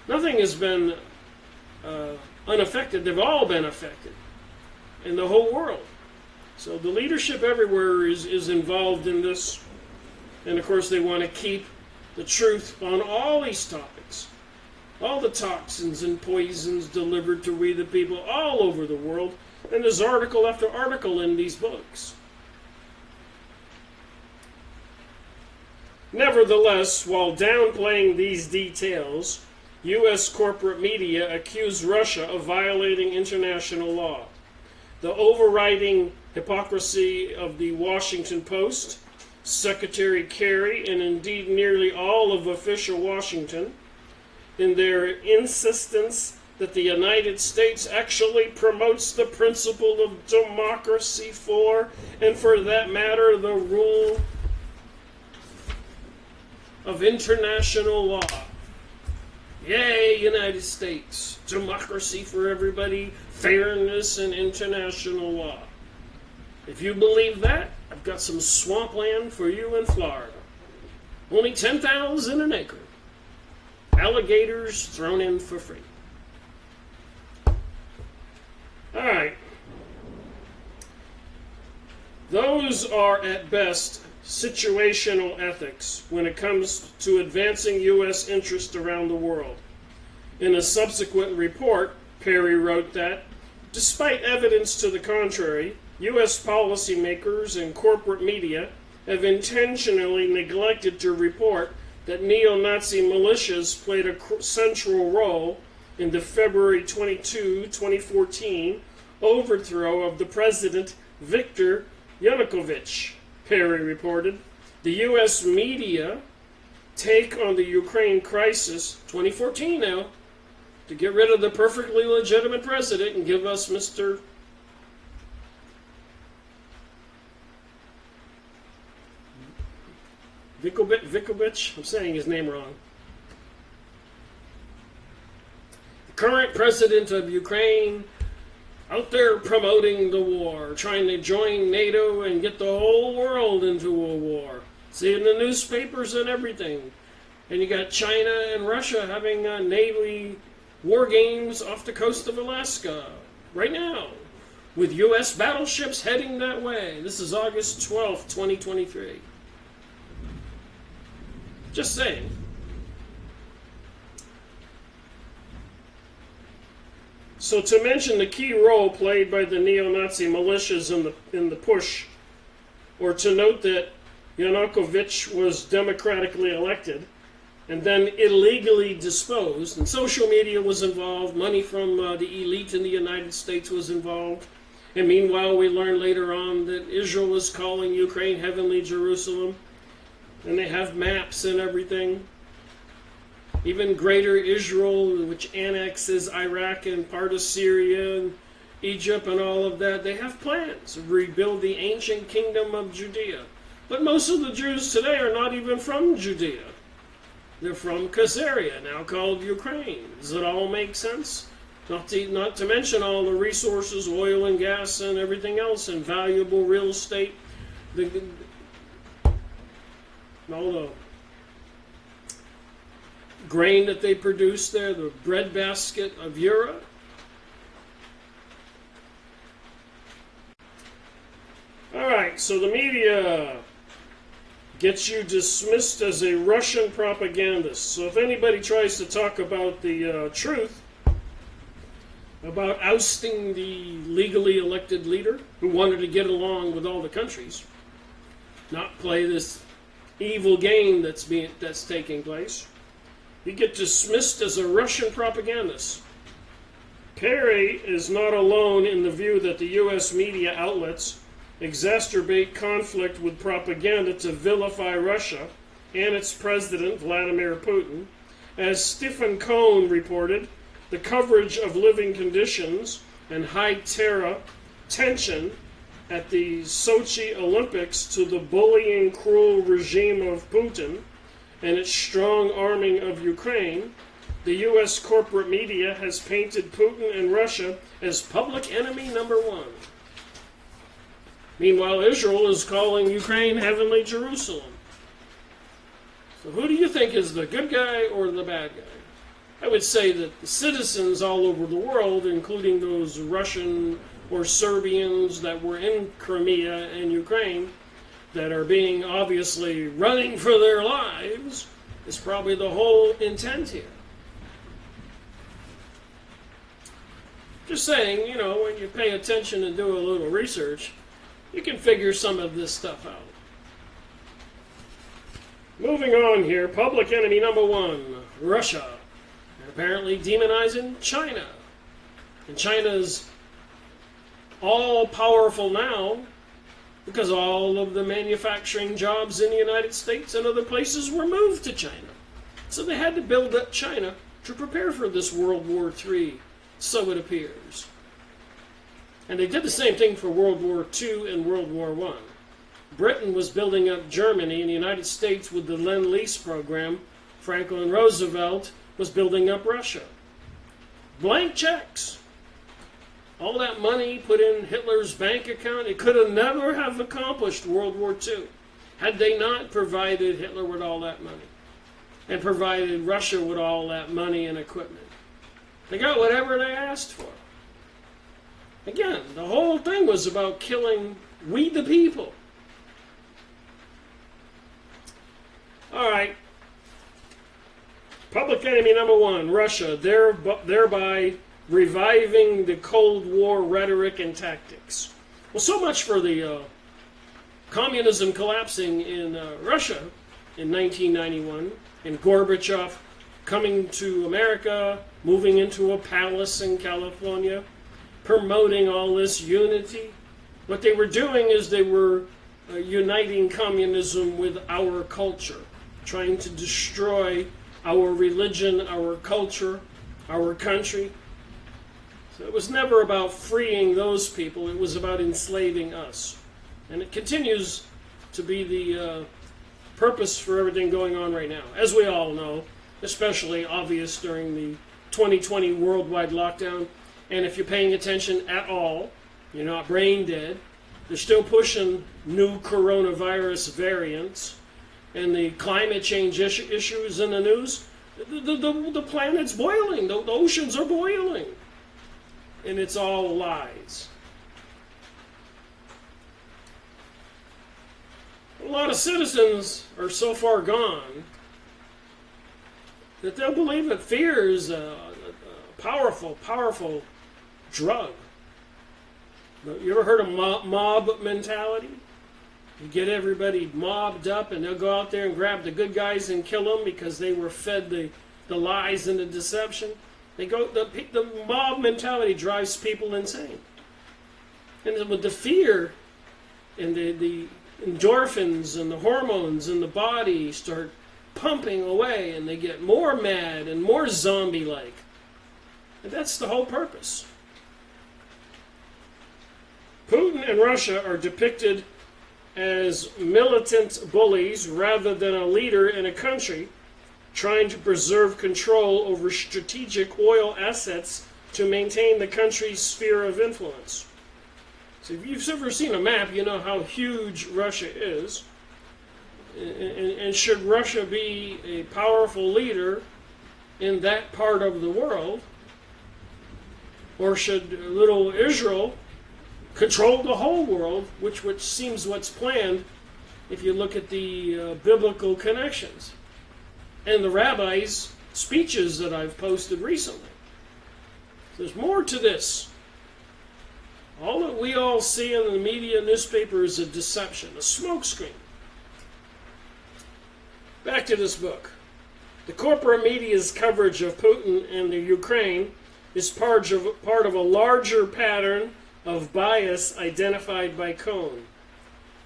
nothing has been unaffected. They've all been affected in the whole world. So the leadership everywhere is involved in this. And of course they want to keep the truth on all these topics. All the toxins and poisons delivered to we the people all over the world. And there's article after article in these books. Nevertheless, while downplaying these details, U.S. corporate media accuse Russia of violating international law. The overriding hypocrisy of the Washington Post, Secretary Kerry, and indeed nearly all of official Washington, in their insistence that the United States actually promotes the principle of democracy and for that matter, the rule of international law. Yay, United States. Democracy for everybody, fairness and international law. If you believe that, I've got some swampland for you in Florida. Only $10,000 an acre. Alligators thrown in for free. All right. Those are at best situational ethics when it comes to advancing U.S. interests around the world. In a subsequent report, Perry wrote that, despite evidence to the contrary, U.S. policymakers and corporate media have intentionally neglected to report that neo-Nazi militias played a central role in the February 22, 2014 overthrow of the president Viktor Yanukovych. Perry reported, the U.S. media take on the Ukraine crisis, 2014 now, to get rid of the perfectly legitimate president and give us Mr. Vikovich, I'm saying his name wrong. The current president of Ukraine out there promoting the war, trying to join NATO and get the whole world into a war. See it in the newspapers and everything. And you got China and Russia having Navy war games off the coast of Alaska right now, with U.S. battleships heading that way. This is August 12th, 2023. Just saying. So to mention the key role played by the neo-Nazi militias in the push, or to note that Yanukovych was democratically elected and then illegally disposed, and social media was involved, money from the elite in the United States was involved, and meanwhile we learned later on that Israel was calling Ukraine Heavenly Jerusalem, and they have maps and everything. Even Greater Israel, which annexes Iraq and part of Syria and Egypt and all of that, they have plans to rebuild the ancient kingdom of Judea. But most of the Jews today are not even from Judea. They're from Khazaria, now called Ukraine. Does it all make sense? Not to mention all the resources, oil and gas and everything else, and valuable real estate. All the grain that they produce there, the breadbasket of Europe. All right, so the media gets you dismissed as a Russian propagandist. So if anybody tries to talk about the truth about ousting the legally elected leader who wanted to get along with all the countries, not play this evil game that's taking place, you get dismissed as a Russian propagandist. Perry is not alone in the view that the U.S. media outlets exacerbate conflict with propaganda to vilify Russia and its president, Vladimir Putin. As Stephen Cohn reported, the coverage of living conditions and high terror tension at the Sochi Olympics to the bullying, cruel regime of Putin and its strong arming of Ukraine, the U.S. corporate media has painted Putin and Russia as public enemy number one. Meanwhile, Israel is calling Ukraine Heavenly Jerusalem. So who do you think is the good guy or the bad guy? I would say that the citizens all over the world, including those Russian or Serbians that were in Crimea and Ukraine, that are being obviously running for their lives, is probably the whole intent here. Just saying, when you pay attention and do a little research, you can figure some of this stuff out. Moving on here, public enemy number one, Russia. And apparently demonizing China. And China's all powerful now because all of the manufacturing jobs in the United States and other places were moved to China. So they had to build up China to prepare for this World War III, so it appears. And they did the same thing for World War II and World War I. Britain was building up Germany, and the United States with the Lend-Lease program. Franklin Roosevelt was building up Russia. Blank checks. All that money put in Hitler's bank account, it could have never have accomplished World War II had they not provided Hitler with all that money and provided Russia with all that money and equipment. They got whatever they asked for. Again, the whole thing was about killing we the people. All right. Public enemy number one, Russia, thereby reviving the Cold War rhetoric and tactics. Well, so much for the communism collapsing in Russia in 1991, and Gorbachev coming to America, moving into a palace in California, promoting all this unity. What they were doing is they were uniting communism with our culture, trying to destroy our religion, our culture, our country. So it was never about freeing those people, it was about enslaving us. And it continues to be the purpose for everything going on right now. As we all know, especially obvious during the 2020 worldwide lockdown. And if you're paying attention at all, you're not brain dead. They're still pushing new coronavirus variants. And the climate change issues in the news. The planet's boiling. The oceans are boiling. And it's all lies. A lot of citizens are so far gone that they'll believe that fear is a powerful, powerful drug. You ever heard of mob mentality? You get everybody mobbed up, and they'll go out there and grab the good guys and kill them because they were fed the lies and the deception. The mob mentality drives people insane. And with the fear and the endorphins and the hormones in the body start pumping away, and they get more mad and more zombie-like. And that's the whole purpose. Putin and Russia are depicted as militant bullies rather than a leader in a country trying to preserve control over strategic oil assets to maintain the country's sphere of influence. So if you've ever seen a map, you know how huge Russia is. And should Russia be a powerful leader in that part of the world, or should little Israel control the whole world, which seems what's planned if you look at the biblical connections and the rabbis' speeches that I've posted recently. There's more to this. All that we all see in the media and newspaper is a deception, a smokescreen. Back to this book. The corporate media's coverage of Putin and the Ukraine is part of a larger pattern of bias identified by Cohn.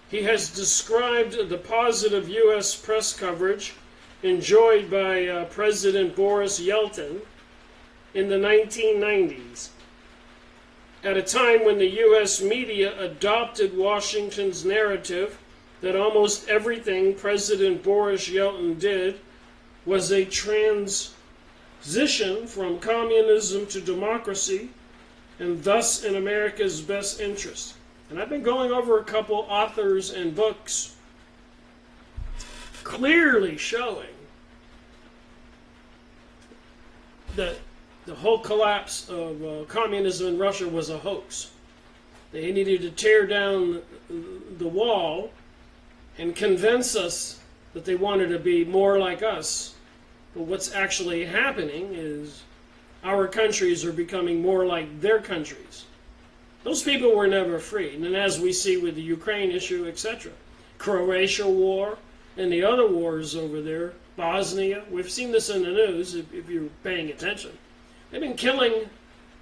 He has described the positive U.S. press coverage enjoyed by President Boris Yeltsin in the 1990s, at a time when the U.S. media adopted Washington's narrative that almost everything President Boris Yeltsin did was a transition from communism to democracy, and thus in America's best interest. And I've been going over a couple authors and books clearly showing that the whole collapse of communism in Russia was a hoax. They needed to tear down the wall and convince us that they wanted to be more like us. But what's actually happening is our countries are becoming more like their countries. Those people were never free. And as we see with the Ukraine issue, etc., Croatia war and the other wars over there, Bosnia, we've seen this in the news if you're paying attention. They've been killing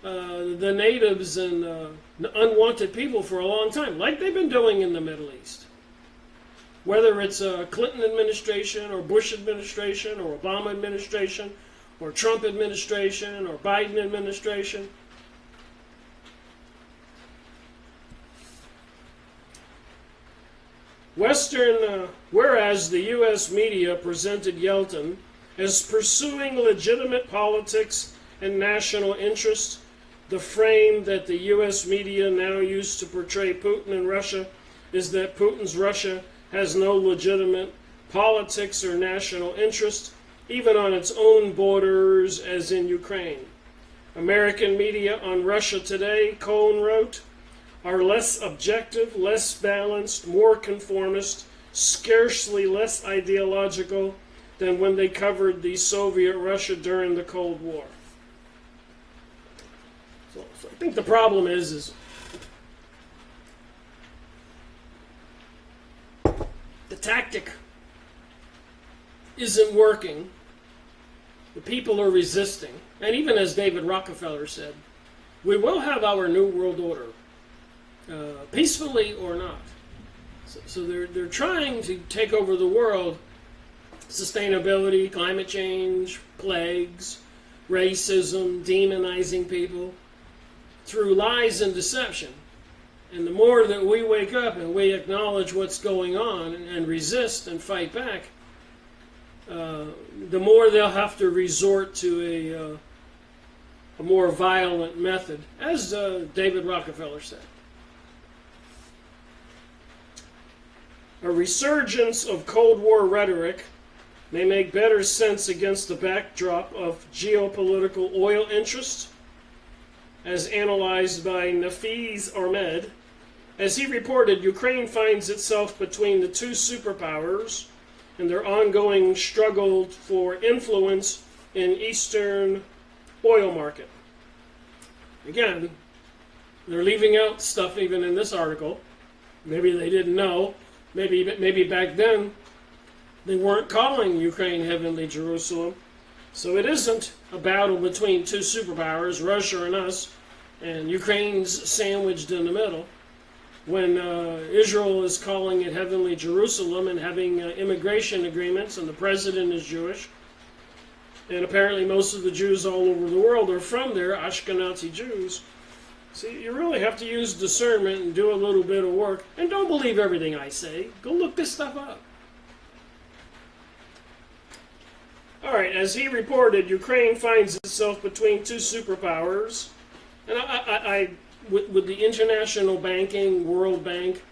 the natives and unwanted people for a long time, like they've been doing in the Middle East. Whether it's a Clinton administration or Bush administration or Obama administration or Trump administration or Biden administration. Whereas the U.S. media presented Yeltsin as pursuing legitimate politics and national interests, the frame that the U.S. media now use to portray Putin and Russia is that Putin's Russia has no legitimate politics or national interest, even on its own borders, as in Ukraine. American media on Russia today, Cohn wrote, are less objective, less balanced, more conformist, scarcely less ideological than when they covered the Soviet Russia during the Cold War. So I think the problem is the tactic isn't working. The people are resisting. And even as David Rockefeller said, we will have our new world order, peacefully or not. So they're trying to take over the world. Sustainability, climate change, plagues, racism, demonizing people, through lies and deception. And the more that we wake up and we acknowledge what's going on and resist and fight back, the more they'll have to resort to a more violent method, as David Rockefeller said. A resurgence of Cold War rhetoric may make better sense against the backdrop of geopolitical oil interests, as analyzed by Nafiz Ahmed. As he reported, Ukraine finds itself between the two superpowers and their ongoing struggle for influence in Eastern oil market. Again, they're leaving out stuff even in this article. Maybe they didn't know, Maybe back then they weren't calling Ukraine Heavenly Jerusalem. So it isn't a battle between two superpowers, Russia and us, and Ukraine's sandwiched in the middle. When Israel is calling it Heavenly Jerusalem and having immigration agreements, and the president is Jewish, and apparently most of the Jews all over the world are from there, Ashkenazi Jews. See, you really have to use discernment and do a little bit of work. And don't believe everything I say. Go look this stuff up. All right, as he reported, Ukraine finds itself between two superpowers. And with the international banking, World Bank,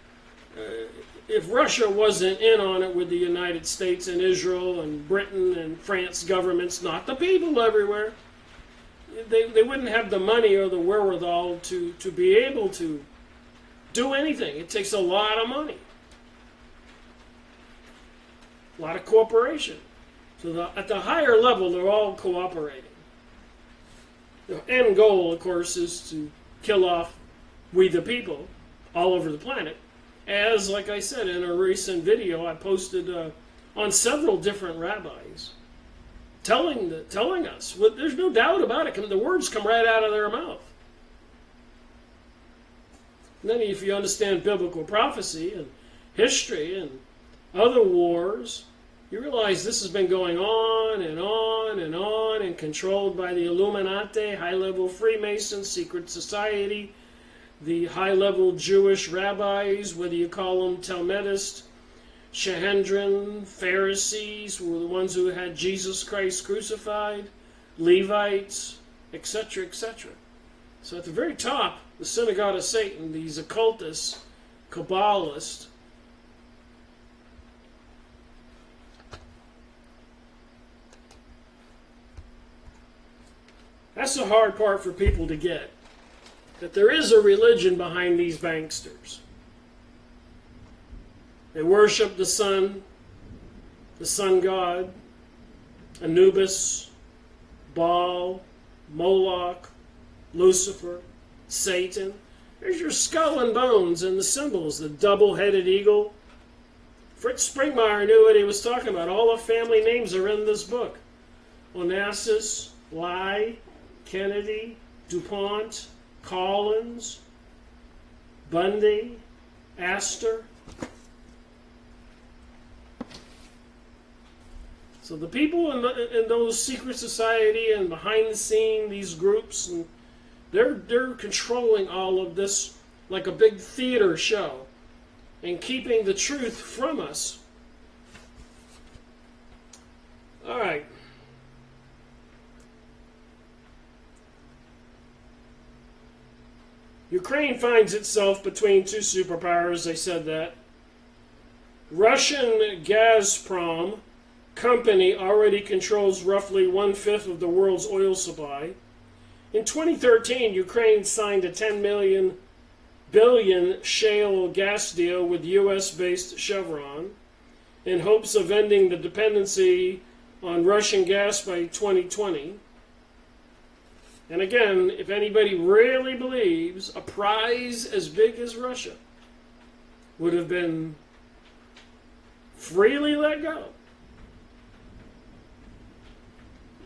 if Russia wasn't in on it with the United States and Israel and Britain and France governments, not the people everywhere, they wouldn't have the money or the wherewithal to be able to do anything. It takes a lot of money. A lot of cooperation. So at the higher level, they're all cooperating. The end goal, of course, is to kill off we the people all over the planet. As, like I said, in a recent video I posted on several different rabbis, telling us, well, there's no doubt about it, the words come right out of their mouth. And then if you understand biblical prophecy and history and other wars, you realize this has been going on and on and on and controlled by the Illuminati, high-level Freemasons, secret society, the high-level Jewish rabbis, whether you call them Talmudists, Sanhedrin, Pharisees were the ones who had Jesus Christ crucified, Levites, etc., etc. So at the very top, the synagogue of Satan, these occultists, Kabbalists, that's the hard part for people to get, that there is a religion behind these banksters. They worship the sun god, Anubis, Baal, Moloch, Lucifer, Satan. There's your skull and bones and the symbols, the double-headed eagle. Fritz Springmeier knew what he was talking about. All the family names are in this book. Onassis, Lai, Kennedy, DuPont, Collins, Bundy, Astor. So the people in those secret society and behind the scene, these groups, and they're controlling all of this like a big theater show and keeping the truth from us. All right. Ukraine finds itself between two superpowers, they said that. Russian Gazprom company already controls roughly 1/5 of the world's oil supply. In 2013, Ukraine signed a $10 billion shale gas deal with US-based Chevron in hopes of ending the dependency on Russian gas by 2020. And again, if anybody really believes a prize as big as Russia would have been freely let go.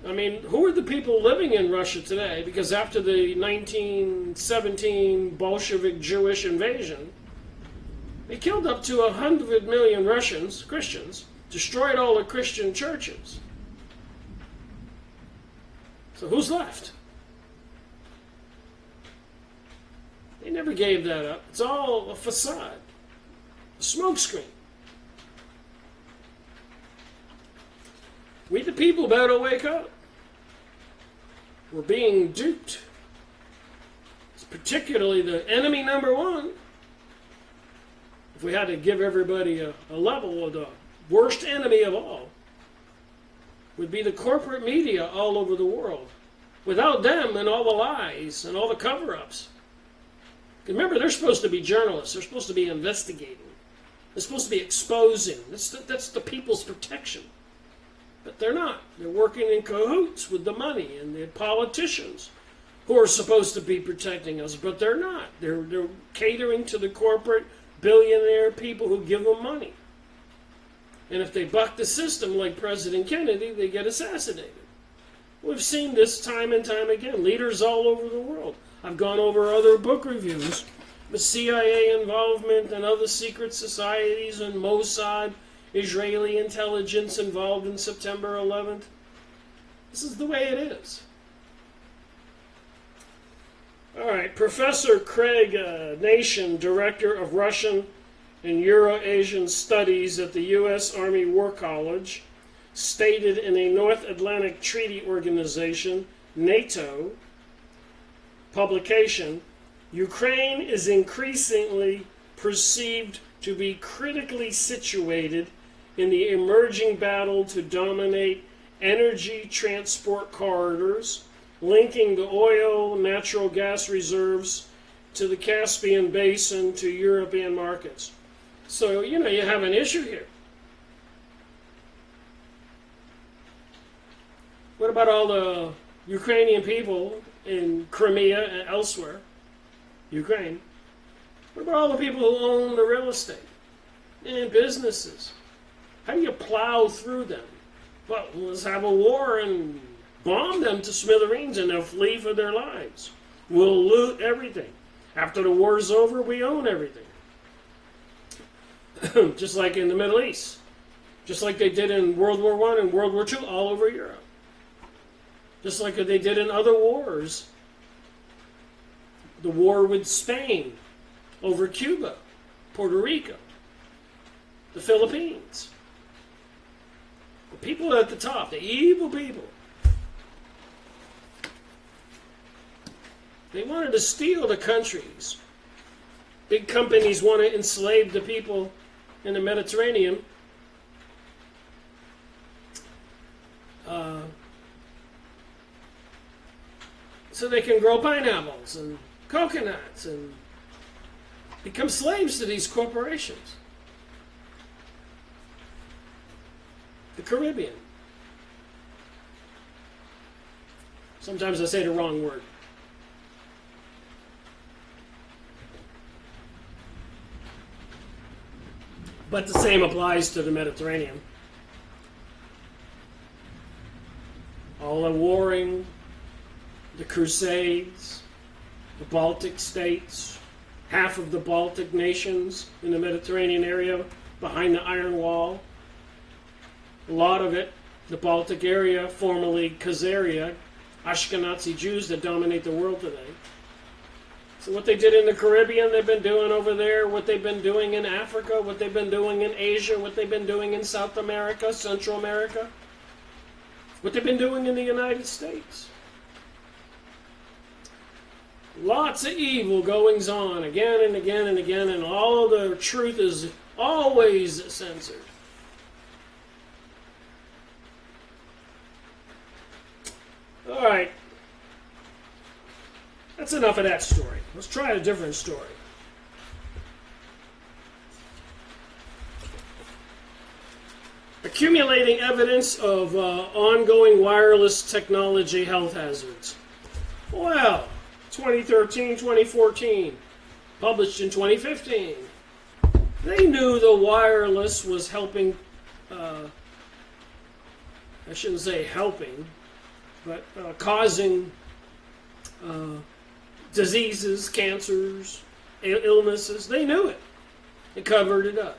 I mean, who are the people living in Russia today? Because after the 1917 Bolshevik Jewish invasion, they killed up to 100 million Russians, Christians, destroyed all the Christian churches. So who's left? They never gave that up. It's all a facade, a smokescreen. We the people better wake up. We're being duped. It's particularly the enemy number one. If we had to give everybody a level of the worst enemy of all, would be the corporate media all over the world. Without them and all the lies and all the cover-ups. Remember, they're supposed to be journalists. They're supposed to be investigating. They're supposed to be exposing. That's the people's protection. But they're not. They're working in cahoots with the money and the politicians who are supposed to be protecting us, but they're not. They're catering to the corporate billionaire people who give them money. And if they buck the system like President Kennedy, they get assassinated. We've seen this time and time again. Leaders all over the world. I've gone over other book reviews. The CIA involvement and other secret societies and Mossad, Israeli intelligence involved in September 11th. This is the way it is. All right, Professor Craig Nation, Director of Russian and Euro-Asian Studies at the U.S. Army War College, stated in a North Atlantic Treaty Organization, NATO, publication, Ukraine is increasingly perceived to be critically situated in the emerging battle to dominate energy transport corridors, linking the oil and natural gas reserves to the Caspian Basin to European markets. So, you have an issue here. What about all the Ukrainian people in Crimea and elsewhere? Ukraine. What about all the people who own the real estate and businesses? How do you plow through them? Well, let's have a war and bomb them to smithereens and they'll flee for their lives. We'll loot everything. After the war's over, we own everything. Just like in the Middle East. Just like they did in World War I and World War II all over Europe. Just like they did in other wars. The war with Spain over Cuba, Puerto Rico, the Philippines. The people at the top, the evil people, they wanted to steal the countries. Big companies want to enslave the people in the Mediterranean. So they can grow pineapples and coconuts and become slaves to these corporations. The Caribbean. Sometimes I say the wrong word. But the same applies to the Mediterranean. All the warring, the Crusades, the Baltic states, half of the Baltic nations in the Mediterranean area behind the Iron Wall. A lot of it, the Baltic area, formerly Khazaria, Ashkenazi Jews that dominate the world today. So what they did in the Caribbean, they've been doing over there, what they've been doing in Africa, what they've been doing in Asia, what they've been doing in South America, Central America, what they've been doing in the United States. Lots of evil goings on again and again and again, and all of the truth is always censored. All right. That's enough of that story. Let's try a different story. Accumulating evidence of ongoing wireless technology health hazards. Well, 2013, 2014, published in 2015. They knew the wireless was helping, I shouldn't say helping, but causing diseases, cancers, illnesses. They knew it. They covered it up.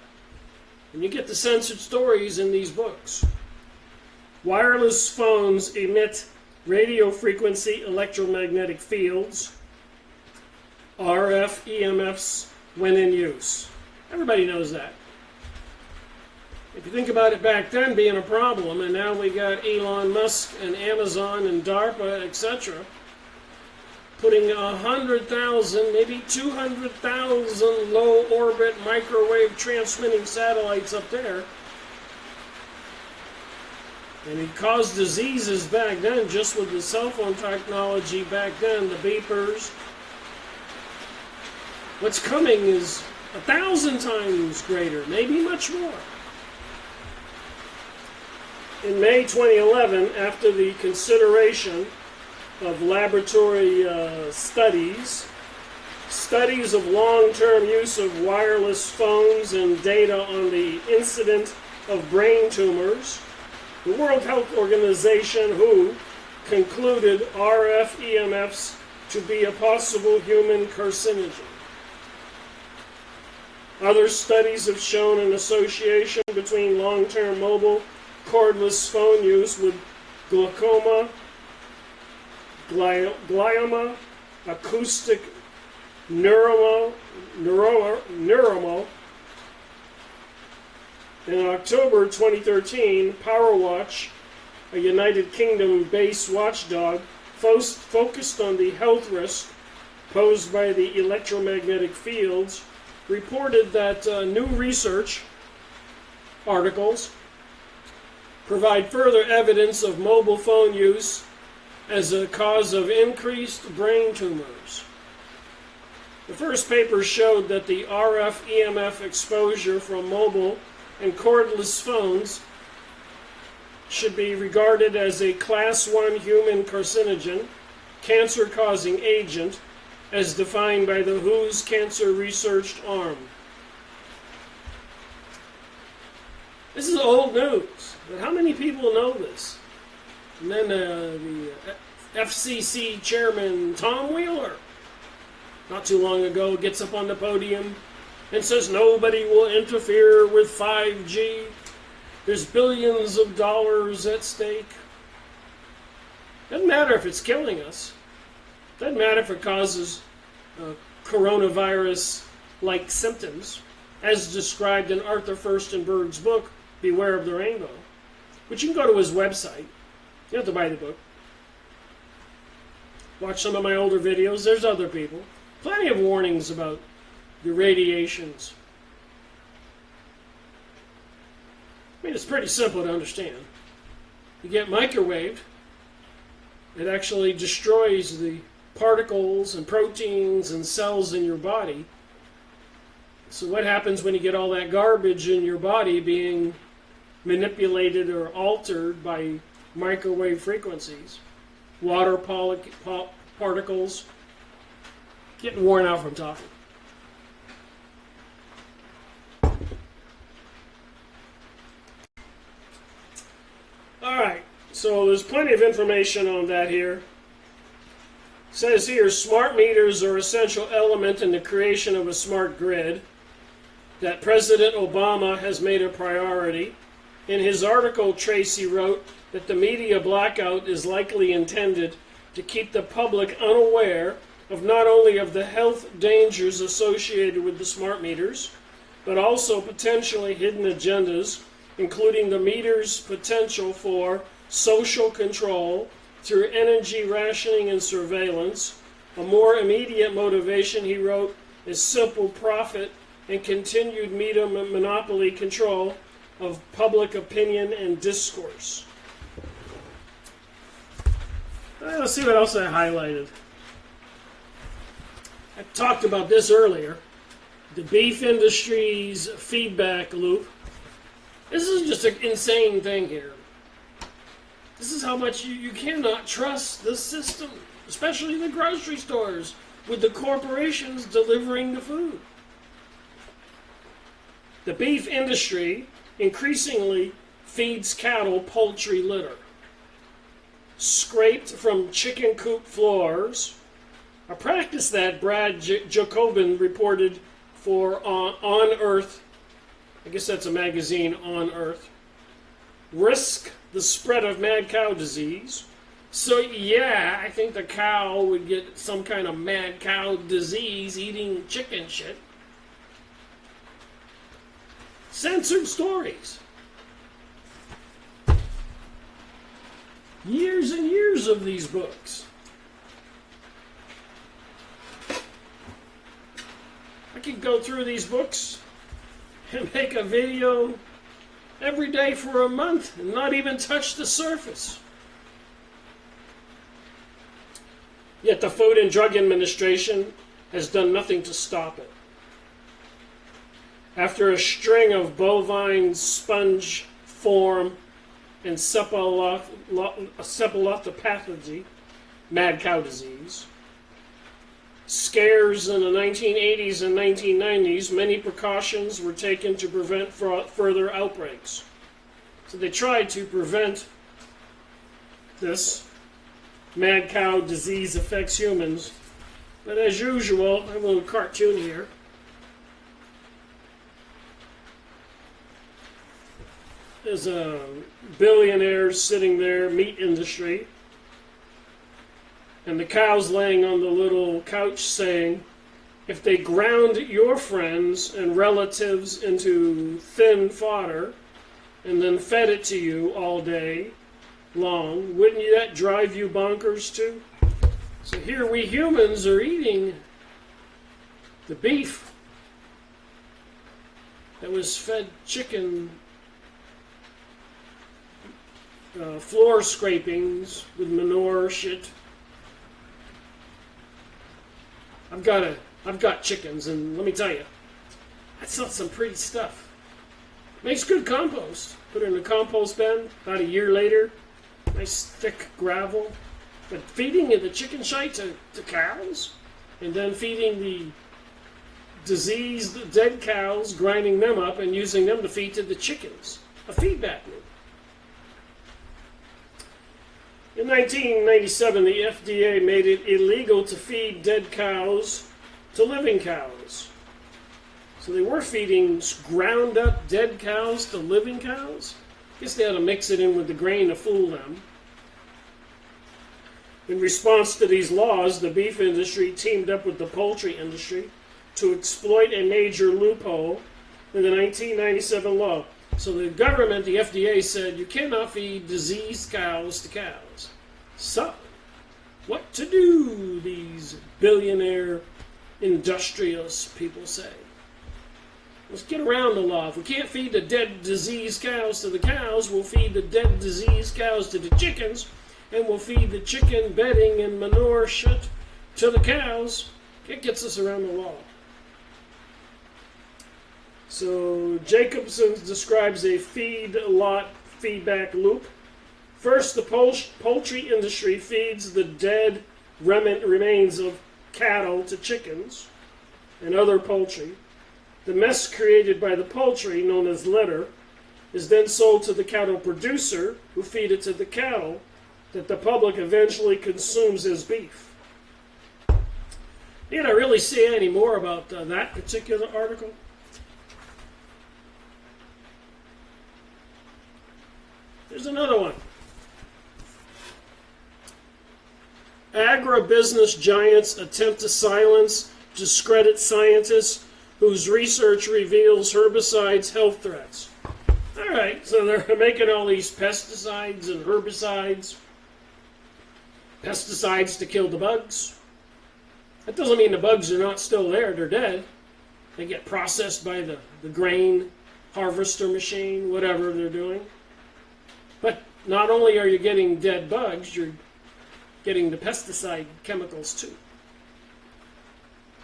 And you get the censored stories in these books. Wireless phones emit radio frequency electromagnetic fields, RF EMFs, when in use. Everybody knows that. If you think about it back then being a problem, and now we got Elon Musk and Amazon and DARPA, etc., putting 100,000, maybe 200,000 low-orbit microwave transmitting satellites up there. And it caused diseases back then, just with the cell phone technology back then, the beepers. What's coming is 1,000 times greater, maybe much more. In May 2011, after the consideration of laboratory studies Studies of long-term use of wireless phones and data on the incidence of brain tumors. The World Health Organization, WHO, concluded RF EMFs to be a possible human carcinogen. Other studies have shown an association between long-term mobile cordless phone use with glaucoma, glioma, acoustic neuroma. In October 2013, PowerWatch, a United Kingdom-based watchdog, focused on the health risk posed by the electromagnetic fields, reported that new research articles provide further evidence of mobile phone use as a cause of increased brain tumors. The first paper showed that the RF EMF exposure from mobile and cordless phones should be regarded as a Class 1 human carcinogen, cancer-causing agent, as defined by the WHO's Cancer Research Arm. This is old news, but how many people know this? And then the FCC chairman, Tom Wheeler, not too long ago, gets up on the podium and says nobody will interfere with 5G. There's billions of dollars at stake. Doesn't matter if it's killing us. Doesn't matter if it causes coronavirus-like symptoms, as described in Arthur Firstenberg's book, Beware of the Rainbow, which you can go to his website. You don't have to buy the book. Watch some of my older videos. There's other people. Plenty of warnings about the radiations. I mean, it's pretty simple to understand. You get microwaved, it actually destroys the particles and proteins and cells in your body. So what happens when you get all that garbage in your body being manipulated or altered by microwave frequencies? Water particles, getting worn out from talking. All right, so there's plenty of information on that here. It says here, smart meters are an essential element in the creation of a smart grid that President Obama has made a priority. In his article, Tracy wrote that the media blackout is likely intended to keep the public unaware of not only of the health dangers associated with the smart meters, but also potentially hidden agendas, including the meter's potential for social control through energy rationing and surveillance. A more immediate motivation, he wrote, is simple profit and continued media monopoly control of public opinion and discourse. Let's see what else I highlighted. I talked about this earlier. The beef industry's feedback loop. This is just an insane thing here. This is how much you cannot trust the system, especially the grocery stores, with the corporations delivering the food. The beef industry increasingly feeds cattle poultry litter, scraped from chicken coop floors, a practice that Brad Jacobin reported for On Earth. I guess that's a magazine, On Earth. Risk the spread of mad cow disease. So yeah, I think the cow would get some kind of mad cow disease eating chicken shit. Censored stories. Years and years of these books. I could go through these books and make a video every day for a month and not even touch the surface. Yet the Food and Drug Administration has done nothing to stop it. After a string of bovine sponge form and encephalopathy, mad cow disease, scares in the 1980s and 1990s, many precautions were taken to prevent further outbreaks. So they tried to prevent this. Mad cow disease affects humans. But as usual, I have a little cartoon here. There's a billionaire sitting there, meat industry. And the cow's laying on the little couch saying, if they ground your friends and relatives into thin fodder and then fed it to you all day long, wouldn't that drive you bonkers too? So here we humans are eating the beef that was fed chicken floor scrapings with manure shit. I've got chickens, and let me tell you, that's not some pretty stuff. Makes good compost. Put it in a compost bin. About a year later, nice thick gravel. But feeding the chicken shite to cows, and then feeding the diseased dead cows, grinding them up and using them to feed to the chickens. A feedback loop. In 1997, the FDA made it illegal to feed dead cows to living cows. So they were feeding ground up dead cows to living cows. I guess they had to mix it in with the grain to fool them. In response to these laws, the beef industry teamed up with the poultry industry to exploit a major loophole in the 1997 law. So the government, the FDA, said you cannot feed diseased cows to cows. So, what to do, these billionaire industrious people say? Let's get around the law. If we can't feed the dead diseased cows to the cows, we'll feed the dead diseased cows to the chickens, and we'll feed the chicken bedding and manure shit to the cows. It gets us around the law. So Jacobson describes a feed-lot feedback loop. First, the poultry industry feeds the dead remains of cattle to chickens and other poultry. The mess created by the poultry, known as litter, is then sold to the cattle producer, who feed it to the cattle that the public eventually consumes as beef. Did I really say any more about that particular article? There's another one. Agribusiness giants attempt to silence, discredit scientists whose research reveals herbicides' health threats. All right, so they're making all these pesticides and herbicides. Pesticides to kill the bugs. That doesn't mean the bugs are not still there. They're dead. They get processed by the grain harvester machine, whatever they're doing. But not only are you getting dead bugs, you're getting the pesticide chemicals too.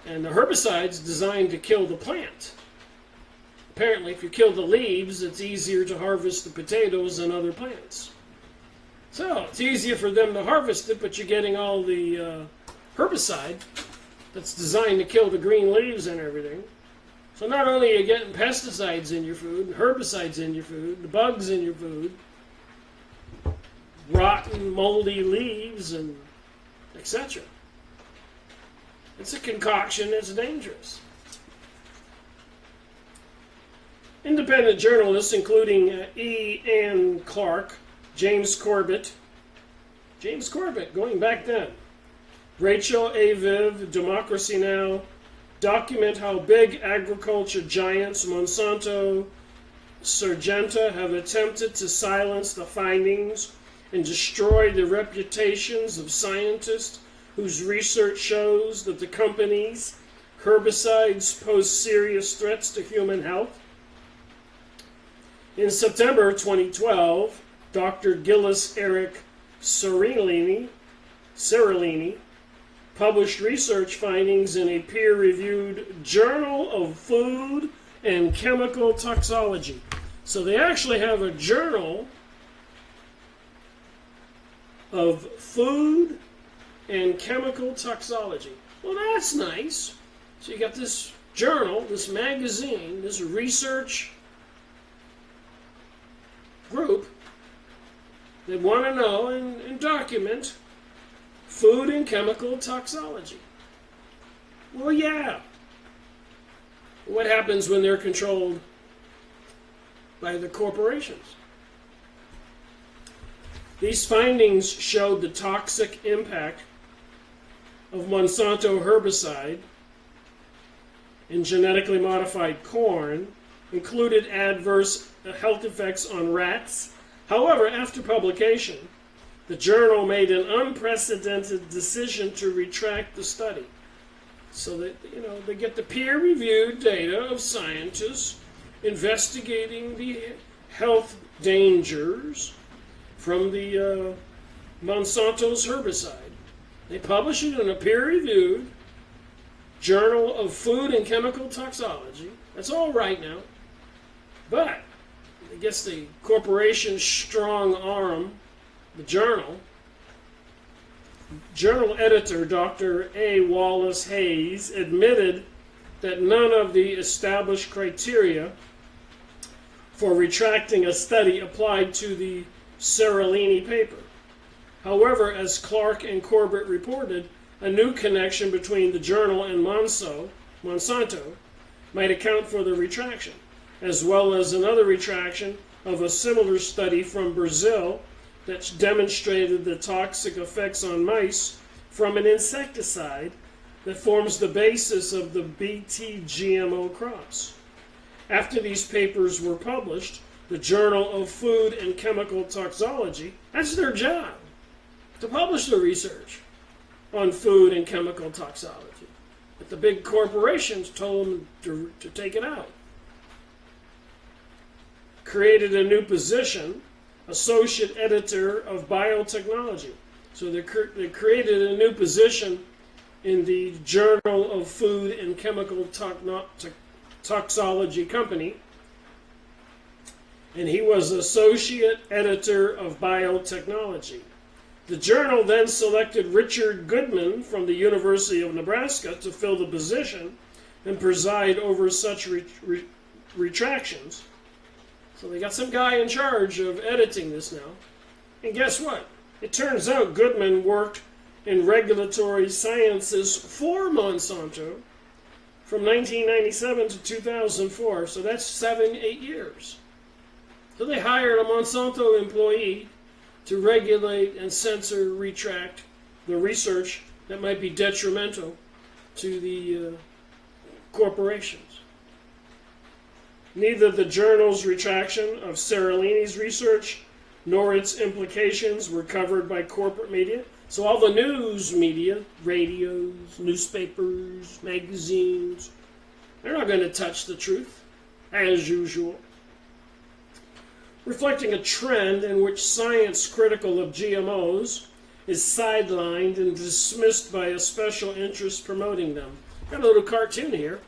And the herbicide's designed to kill the plant. Apparently, if you kill the leaves, it's easier to harvest the potatoes and other plants. So, it's easier for them to harvest it, but you're getting all the herbicide that's designed to kill the green leaves and everything. So not only are you getting pesticides in your food, and herbicides in your food, the bugs in your food, rotten, moldy leaves, and etc. It's a concoction that's dangerous. Independent journalists, including E. Ann Clark, James Corbett, going back then, Rachel Aviv, Democracy Now!, document how big agriculture giants Monsanto, Syngenta have attempted to silence the findings and destroy the reputations of scientists whose research shows that the company's herbicides pose serious threats to human health. In September 2012, Dr. Gillis Eric Seralini published research findings in a peer-reviewed Journal of Food and Chemical Toxicology. So they actually have a journal of food and chemical toxicology. Well, that's nice. So you got this journal, this magazine, this research group that want to know and document food and chemical toxicology. Well, yeah. What happens when they're controlled by the corporations? These findings showed the toxic impact of Monsanto herbicide in genetically modified corn, included adverse health effects on rats. However, after publication, the journal made an unprecedented decision to retract the study. So that, they get the peer-reviewed data of scientists investigating the health dangers from the Monsanto's herbicide. They publish it in a peer-reviewed Journal of Food and Chemical Toxicology. That's all right now. But I guess the corporation's strong arm, the journal editor, Dr. A. Wallace Hayes, admitted that none of the established criteria for retracting a study applied to the Seralini paper. However, as Clark and Corbett reported, a new connection between the journal and Monsanto might account for the retraction, as well as another retraction of a similar study from Brazil that demonstrated the toxic effects on mice from an insecticide that forms the basis of the Bt GMO crops. After these papers were published, the Journal of Food and Chemical Toxicology, that's their job, to publish the research on food and chemical toxicology. But the big corporations told them to take it out. Created a new position, Associate Editor of Biotechnology. So they created a new position in the Journal of Food and Chemical Toxicology Company. And he was Associate Editor of Biotechnology. The journal then selected Richard Goodman from the University of Nebraska to fill the position and preside over such retractions. So they got some guy in charge of editing this now. And guess what? It turns out Goodman worked in regulatory sciences for Monsanto from 1997 to 2004. So that's 7-8 years. So they hired a Monsanto employee to regulate and censor, retract the research that might be detrimental to the corporations. Neither the journal's retraction of Seralini's research nor its implications were covered by corporate media. So all the news media, radios, newspapers, magazines, they're not going to touch the truth, as usual. Reflecting a trend in which science critical of GMOs is sidelined and dismissed by a special interest promoting them. Got a little cartoon here.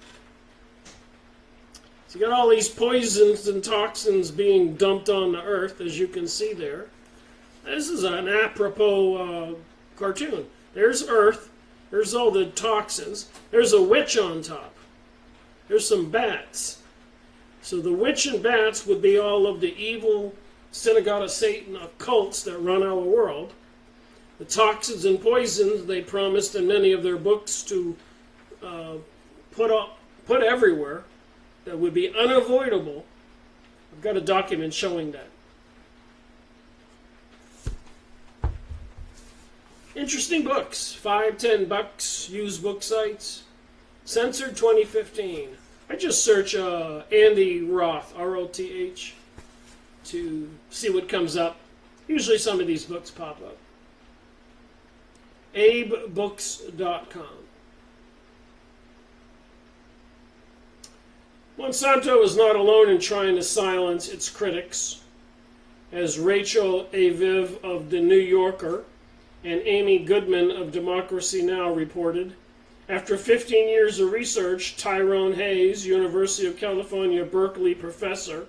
So you got all these poisons and toxins being dumped on the earth, as you can see there. This is an apropos cartoon. There's Earth. There's all the toxins. There's a witch on top. There's some bats. So the witch and bats would be all of the evil synagogue of Satan occults that run our world. The toxins and poisons they promised in many of their books to put everywhere that would be unavoidable. I've got a document showing that. Interesting books, $5-10, used book sites. Censored 2015. I just search Andy Roth, R-O-T-H, to see what comes up. Usually some of these books pop up. abebooks.com. Monsanto is not alone in trying to silence its critics, as Rachel Aviv of The New Yorker and Amy Goodman of Democracy Now! Reported. After 15 years of research, Tyrone Hayes, University of California, Berkeley professor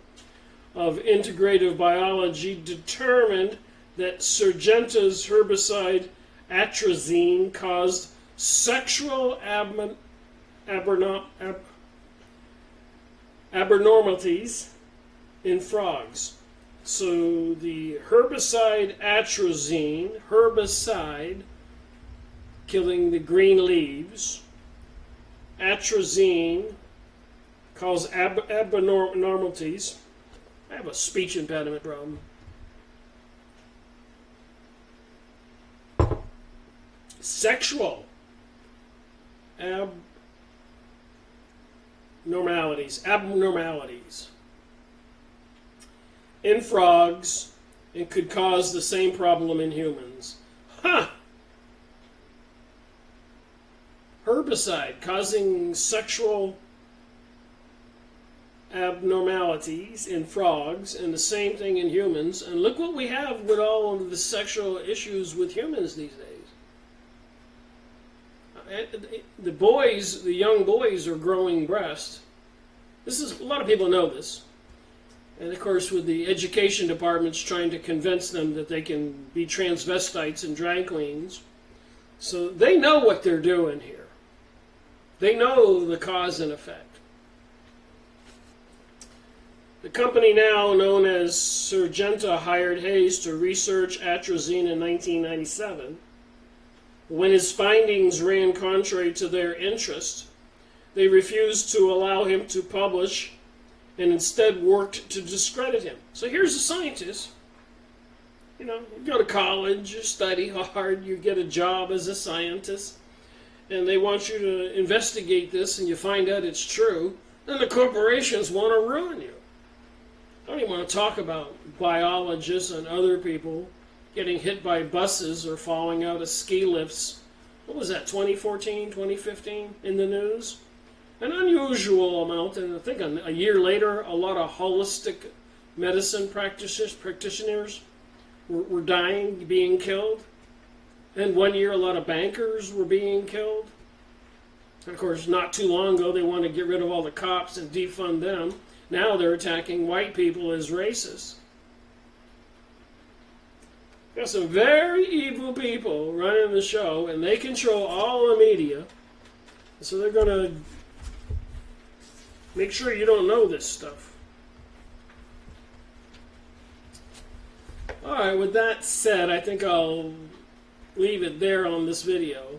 of integrative biology, determined that Syngenta's herbicide atrazine caused sexual abnormalities in frogs. So the herbicide atrazine, killing the green leaves, atrazine cause abnormalities. I have a speech impediment problem. Sexual abnormalities in frogs, and could cause the same problem in humans. Herbicide causing sexual abnormalities in frogs, and the same thing in humans. And look what we have with all of the sexual issues with humans these days. The young boys are growing breasts. A lot of people know this. And of course, with the education departments trying to convince them that they can be transvestites and drag queens. So they know what they're doing here. They know the cause and effect. The company now known as Syngenta hired Hayes to research atrazine in 1997. When his findings ran contrary to their interest, they refused to allow him to publish and instead worked to discredit him. So here's a scientist. You go to college, you study hard, you get a job as a scientist, and they want you to investigate this, and you find out it's true. Then the corporations want to ruin you. I don't even want to talk about biologists and other people getting hit by buses or falling out of ski lifts. What was that, 2014, 2015 in the news? An unusual amount, and I think a year later, a lot of holistic medicine practitioners were dying, being killed. And 1 year, a lot of bankers were being killed. And of course, not too long ago, they wanted to get rid of all the cops and defund them. Now they're attacking white people as racists. Got some very evil people running the show, and they control all the media. So they're going to make sure you don't know this stuff. Alright, with that said, I think I'll leave it there on this video.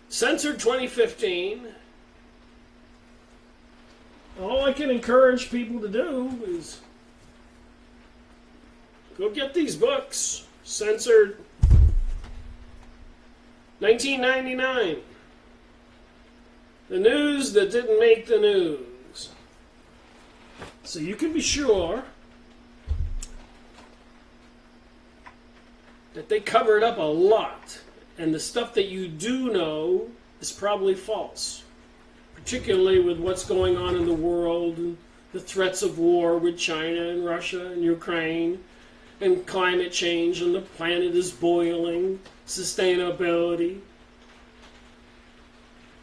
Censored 2015. All I can encourage people to do is go get these books. Censored 1999. The news that didn't make the news. So you can be sure that they covered up a lot, and the stuff that you do know is probably false, particularly with what's going on in the world and the threats of war with China and Russia and Ukraine, and climate change, and the planet is boiling, sustainability,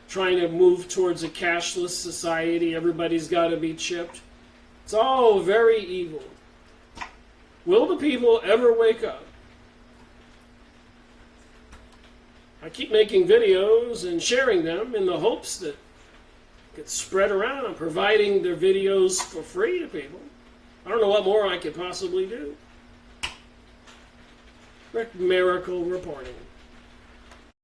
trying to move towards a cashless society, everybody's got to be chipped. It's all very evil. Will the people ever wake up? I keep making videos and sharing them in the hopes that it gets spread around. I'm providing their videos for free to people. I don't know what more I could possibly do. Miracle reporting.